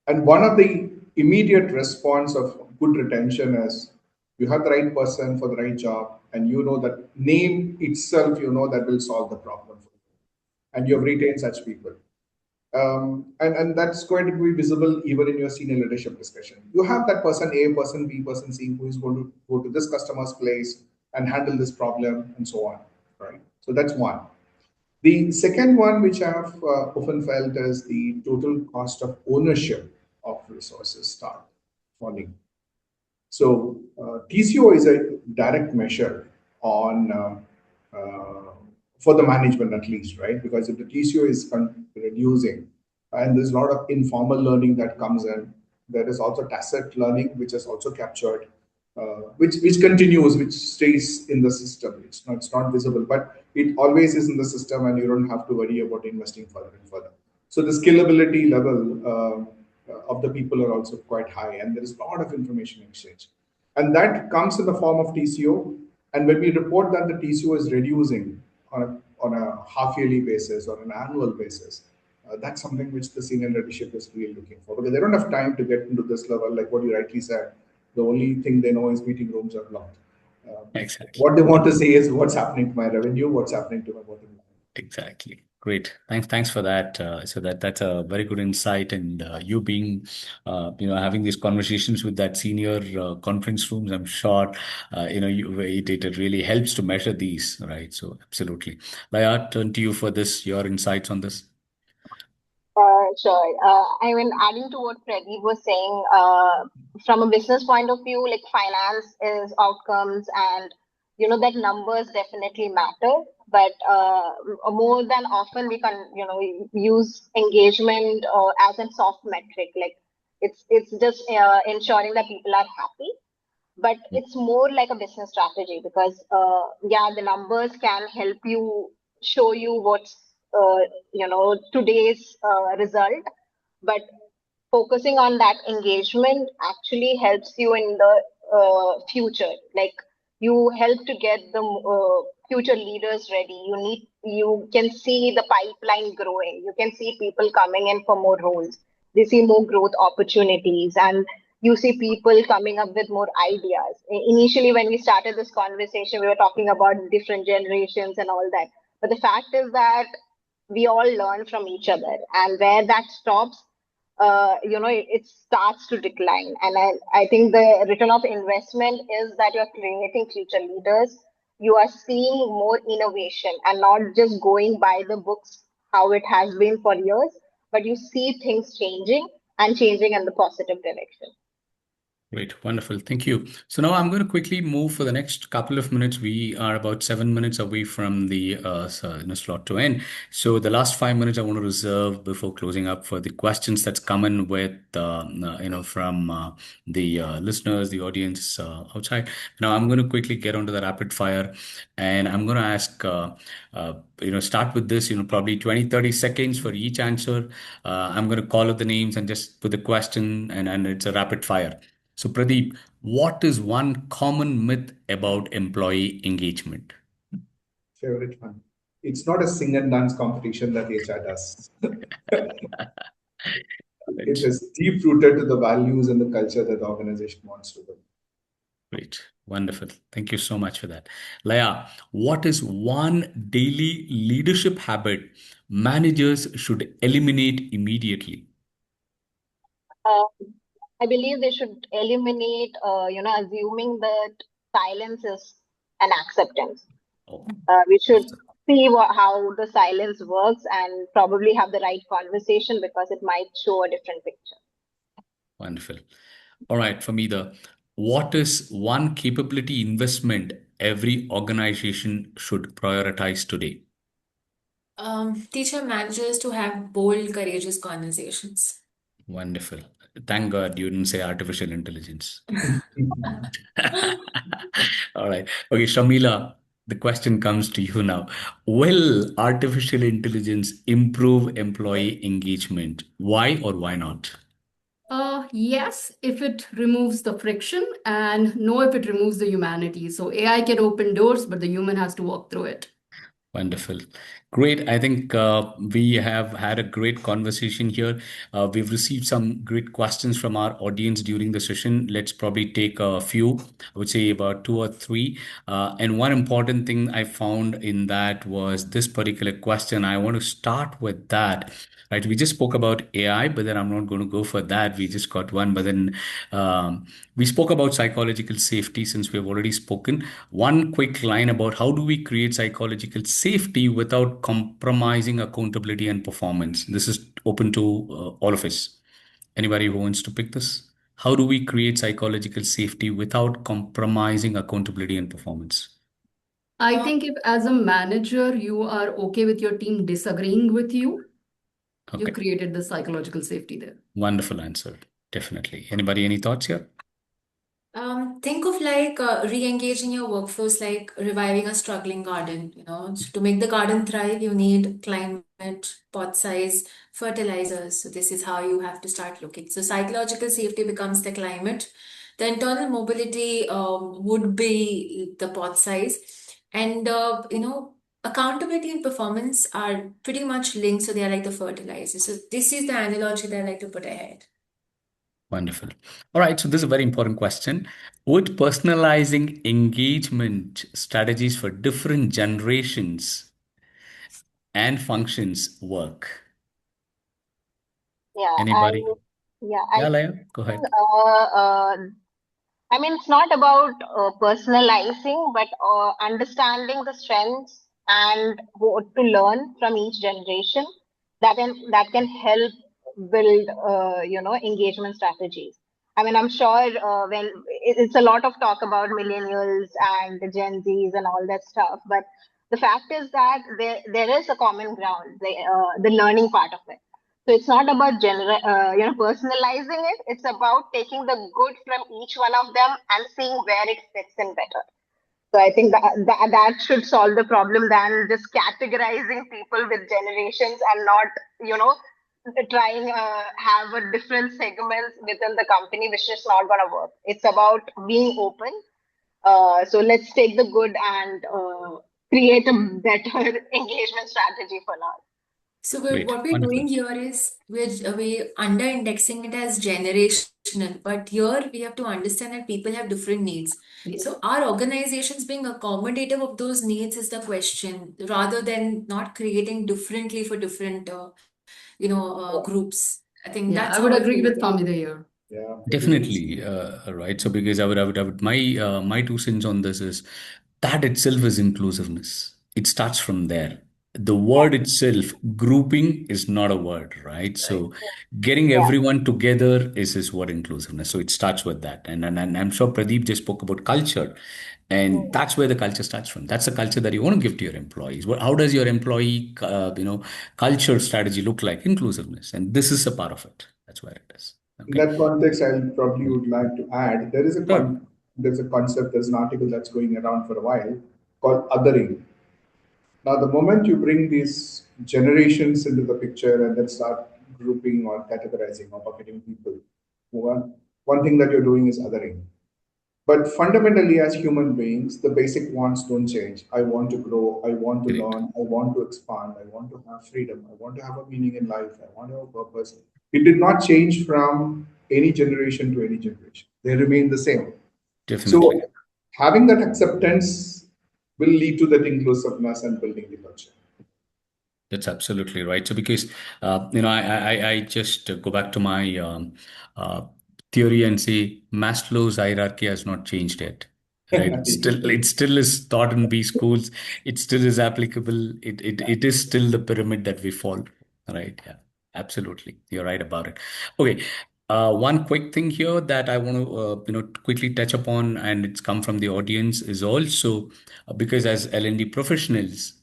and one of the immediate response of good retention is you have the right person for the right job, and you know that name itself, that will solve the problem for you. And you have retained such people. And that's going to be visible even in your senior leadership discussion. You have that person A, person B, person C who is going to go to this customer's place and handle this problem and so on, right? So that's one. The second one, which I have often felt, is the total cost of ownership of resources start falling. So TCO is a direct measure on for the management at least, right? Because if the TCO is reducing, and there's a lot of informal learning that comes in, there is also tacit learning which is also captured, which continues, which stays in the system. It's not visible, but it always is in the system, and you don't have to worry about investing further and further. So the scalability level of the people are also quite high, and there is a lot of information exchange, and that comes in the form of TCO. And when we report that the TCO is reducing on a half yearly basis or an annual basis, that's something which the senior leadership is really looking for, because they don't have time to get into this level. Like what you rightly said, the only thing they know is meeting rooms are blocked. Exactly. What they want to say is what's happening to my revenue, what's happening to my bottom line. Exactly. Great. Thanks for that. So that's a very good insight, and you being, having these conversations with that senior conference rooms, I'm sure, it really helps to measure these, right? So absolutely. Laya, turn to you for this, your insights on this. Sure. I mean, adding to what Pradeep was saying, from a business point of view, like finance is outcomes, and that numbers definitely matter. But more than often, we can we use engagement as a soft metric. Like it's just ensuring that people are happy, but it's more like a business strategy, because yeah, the numbers can help you show you what's today's result, but focusing on that engagement actually helps you in the future. Like you help to get the future leaders ready. You can see the pipeline growing. You can see people coming in for more roles. They see more growth opportunities, and you see people coming up with more ideas. Initially, when we started this conversation, we were talking about different generations and all that. But the fact is that we all learn from each other, and where that stops, it starts to decline. And I think the return of investment is that you're creating future leaders. You are seeing more innovation and not just going by the books how it has been for years, but you see things changing and changing in the positive direction. Great, wonderful. Thank you. So now I'm going to quickly move for the next couple of minutes. We are about 7 minutes away from the slot to end. So the last 5 minutes I want to reserve before closing up for the questions that's coming with from the listeners, the audience outside. Now I'm going to quickly get onto the rapid fire, and I'm going to ask. Start with this, probably 20, 30 seconds for each answer. I'm going to call out the names and just put the question, and it's a rapid fire. So, Pradeep, what is one common myth about employee engagement? Favorite one. It's not a sing and dance competition that HR does. It is deep rooted to the values and the culture that the organization wants to build. Great. Wonderful. Thank you so much for that. Laya, what is one daily leadership habit managers should eliminate immediately? Uh, I believe they should eliminate, assuming that silence is an acceptance. Oh, We should see how the silence works and probably have the right conversation because it might show a different picture. wonderful. All right, Famida, what is one capability investment every organization should prioritize today? Teach our managers to have bold, courageous conversations. Wonderful. Thank God you didn't say artificial intelligence. All right. Okay, Shamila, the question comes to you now. Will artificial intelligence improve employee engagement? Why or why not? Yes, if it removes the friction, and no, if it removes the humanity. So AI can open doors, but the human has to walk through it. Wonderful. Great. I think we have had a great conversation here. We've received some great questions from our audience during the session. Let's probably take a few, I would say about two or three. And one important thing I found in that was this particular question. I want to start with that. Right, we just spoke about AI, but then I'm not going to go for that. We just got one, but then we spoke about psychological safety since we have already spoken. One quick line about how do we create psychological safety without compromising accountability and performance. This is open to all of us. Anybody who wants to pick this? How do we create psychological safety without compromising accountability and performance? I think if, as a manager, you are okay with your team disagreeing with you, you've Okay, created the psychological safety there. wonderful answer. Definitely. Anybody, any thoughts here? Think of like re-engaging your workforce, like reviving a struggling garden. To make the garden thrive, you need climate, pot size, fertilizers. So this is how you have to start looking. So psychological safety becomes the climate. The internal mobility would be the pot size, and accountability and performance are pretty much linked. So they are like the fertilizers. So this is the analogy that I like to put ahead. Wonderful. All right. So this is a very important question. Would personalizing engagement strategies for different generations and functions work? Yeah, Anybody? I Yeah, Laya, go think, ahead. I mean, it's not about personalizing, but understanding the strengths and what to learn from each generation that can help build, engagement strategies. I mean, I'm sure when it's a lot of talk about millennials and the Gen Zs and all that stuff, but the fact is that there is a common ground, the learning part of it. So it's not about personalizing it. It's about taking the good from each one of them and seeing where it fits in better. So I think that should solve the problem than just categorizing people with generations and not, you know, trying have a different segments within the company, which is not going to work. It's about being open. So let's take the good and create a better engagement strategy for now. So Great. what we're Wonderful. doing here is we're under indexing it as generational, but here we have to understand that people have different needs. Yes. So our organizations being accommodative of those needs is the question, rather than not creating differently for different groups. I think Yeah, that's I how would I agree feel with about it. Famida here. Yeah, pretty much. Definitely, right. So because my two cents on this is that itself is inclusiveness. It starts from there. The Yeah, word itself, grouping, is not a word, right? Right. So getting yeah, everyone together is what inclusiveness. So it starts with that. And I'm sure Pradeep just spoke about culture. And mm, that's where the culture starts from. That's the culture that you want to give to your employees. How does your employee, culture strategy look like? Inclusiveness, and this is a part of it. That's where it is. In Okay. that context, I probably would like to add Sure. there's a concept, there's an article that's going around for a while called othering. Now, the moment you bring these generations into the picture and then start grouping or categorizing or bucketing people, one thing that you're doing is othering. But fundamentally, as human beings, the basic wants don't change. I want to grow. I want to Great. learn. I want to expand. I want to have freedom. I want to have a meaning in life. I want to have a purpose. It did not change from any generation to any generation. They remain the same. Definitely. So having that acceptance will lead to that inclusiveness and building the culture. That's absolutely right. So because I just go back to my uh, theory and say Maslow's hierarchy has not changed yet. Right. It still is taught in B schools. It still is applicable. It is still the pyramid that we follow. Right. Yeah. Absolutely. You're right about it. Okay. One quick thing here that I want to quickly touch upon, and it's come from the audience, is also because as L&D professionals,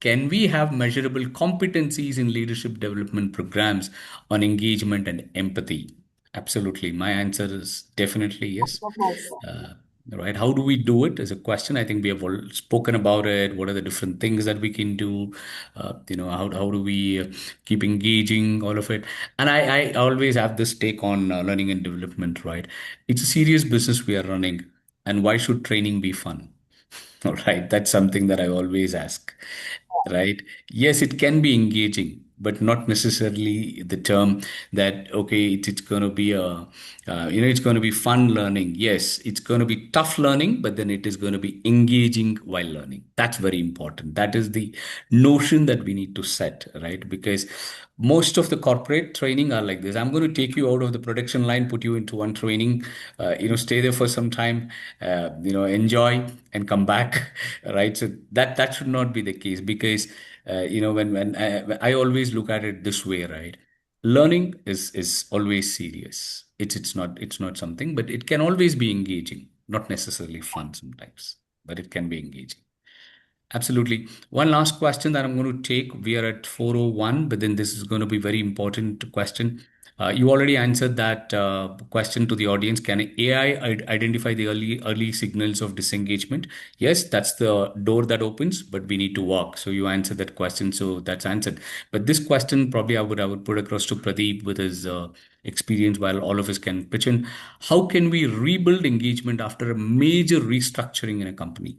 can we have measurable competencies in leadership development programs on engagement and empathy? Absolutely. My answer is definitely yes. Definitely. Uh, right. How do we do it is a question. I think we have all spoken about it. What are the different things that we can do? How do we keep engaging all of it? And I always have this take on learning and development, right? It's a serious business we are running. And why should training be fun? All right, that's something that I always ask, right? Yes, it can be engaging, but not necessarily the term that, okay, it's going to be it's going to be fun learning. Yes, it's going to be tough learning, but then it is going to be engaging while learning. That's very important. That is the notion that we need to set, right? Because most of the corporate training are like this. I'm going to take you out of the production line, put you into one training, stay there for some time, enjoy and come back, right? So that should not be the case because, when I always look at it this way, right? Learning is always serious. It's not something, but it can always be engaging, not necessarily fun sometimes, but it can be engaging. Absolutely. One last question that I'm going to take. We are at 4:01, but then this is going to be very important question. You already answered that question to the audience. Can AI identify the early signals of disengagement? Yes, that's the door that opens, but we need to walk. So you answered that question, so that's answered. But this question probably I would put across to Pradeep with his experience, while all of us can pitch in. How can we rebuild engagement after a major restructuring in a company?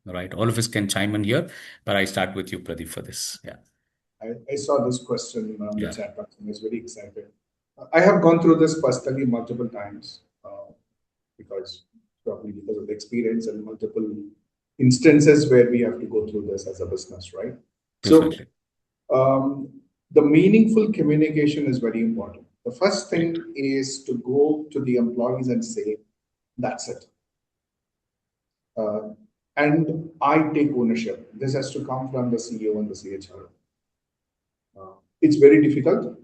All right, all of us can chime in here, but I start with you, Pradeep, for this. Yeah, I saw this question on the yeah, chat box and I was very excited. I have gone through this personally multiple times because probably because of the experience and multiple instances where we have to go through this as a business, right? So definitely. um, the meaningful communication is very important. The first Great. thing is to go to the employees and say, that's it. Uh, and I take ownership. This has to come from the CEO and the CHRO. It's very difficult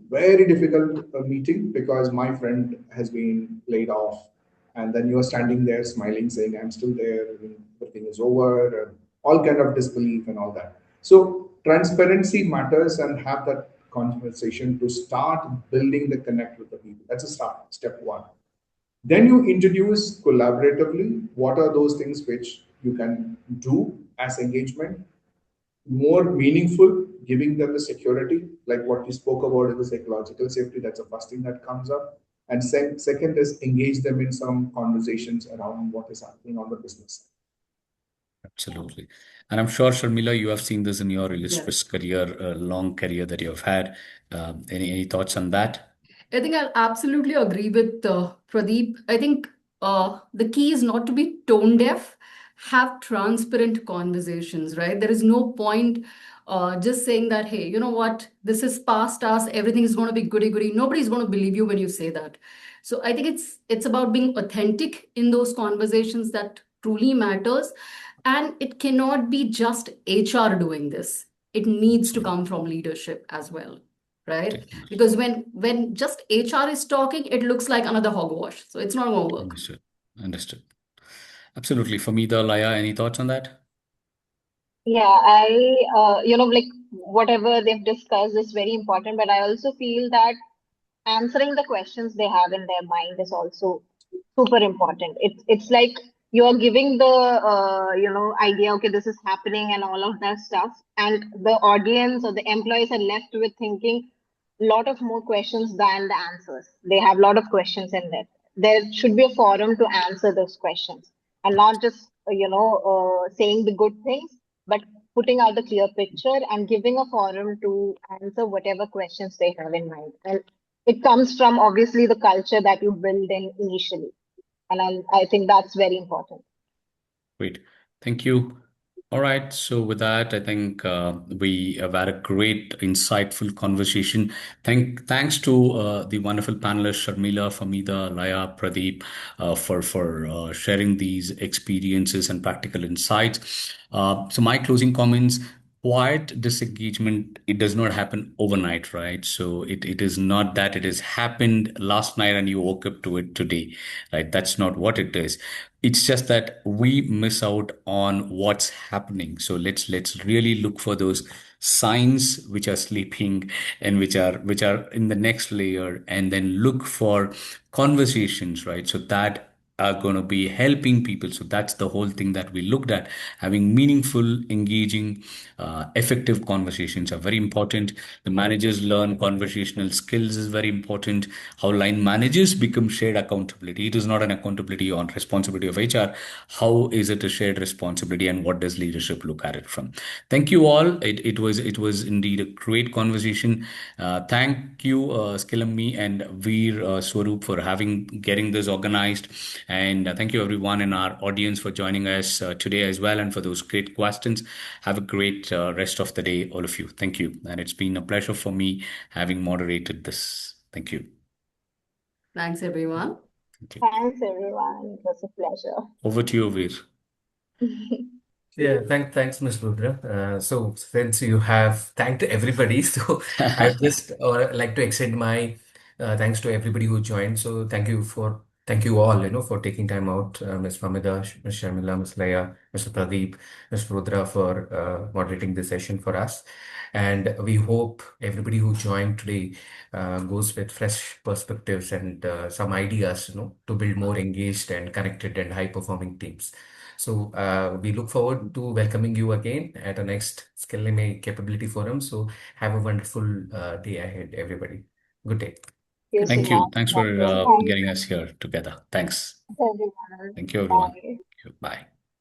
meeting because my friend has been laid off, and then you are standing there smiling, saying, "I'm still there, and everything is over," and all kind of disbelief and all that. So transparency matters, and have that conversation to start building the connect with the people. That's a start, step one. Then you introduce collaboratively what are those things which you can do as engagement more meaningful, giving them the security, like what we spoke about in the psychological safety. That's the first thing that comes up. And second is engage them in some conversations around what is happening on the business. Absolutely. And I'm sure, Sharmila, you have seen this in your illustrious Yes. career, long career that you have had. Any thoughts on that? I think I'll absolutely agree with Pradeep. I think the key is not to be tone deaf, have transparent conversations, right? There is no point just saying that, hey, you know what, this is past us, everything is going to be goody goody. Nobody's going to believe you when you say that. So I think it's about being authentic in those conversations that truly matters. And it cannot be just HR doing this. It needs to Absolutely. come from leadership as well, right? Definitely. Because when just HR is talking, it looks like another hogwash. So it's not going to work. Understood. Understood. Absolutely. For me, the Laya, any thoughts on that? Yeah, like whatever they've discussed is very important, but I also feel that answering the questions they have in their mind is also super important. It's like you're giving the idea, okay, this is happening and all of that stuff, and the audience or the employees are left with thinking a lot of more questions than the answers. They have a lot of questions in there. There should be a forum to answer those questions, and not just saying the good things, but putting out the clear picture and giving a forum to answer whatever questions they have in mind. And it comes from obviously the culture that you build in initially. And I think that's very important. Great. Thank you. All right. So with that, I think we have had a great, insightful conversation. Thanks to the wonderful panelists, Sharmila, Famida, Laya, Pradeep, for sharing these experiences and practical insights. So my closing comments. Quiet disengagement, it does not happen overnight, right? So it is not that it has happened last night and you woke up to it today, right? That's not what it is. It's just that we miss out on what's happening. So let's really look for those signs which are sleeping and which are in the next layer, and then look for conversations, right? So that are going to be helping people. So that's the whole thing that we looked at. Having meaningful, engaging, effective conversations are very important. The managers learn conversational skills is very important. How line managers become shared accountability. It is not an accountability on responsibility of HR. How is it a shared responsibility, and what does leadership look at it from? Thank you all. It was indeed a great conversation. Thank you, Skillammi and Veer Swaroop, for getting this organized. And thank you everyone in our audience for joining us today as well, and for those great questions. Have a great rest of the day, all of you. Thank you. And it's been a pleasure for me having moderated this. Thank you. Thanks, everyone. Thank you. Thanks, everyone. It was a pleasure. Over to you, Veer. Yeah, thanks, Ms. Rudra. So since you have thanked everybody, so I would just like to extend my thanks to everybody who joined. So thank you all, for taking time out, Ms. Famida, Ms. Shamila, Ms. Laya, Mr. Pradeep, Ms. Rudra, for moderating this session for us. And we hope everybody who joined today goes with fresh perspectives and some ideas, to build more engaged and connected and high-performing teams. So we look forward to welcoming you again at our next Skill Capability Forum. So have a wonderful day ahead, everybody. Good day. You so Thank you. much. Thanks for Thank getting us here together. Thanks. you, everyone. Thank you, everyone. Bye. Thank you. Bye.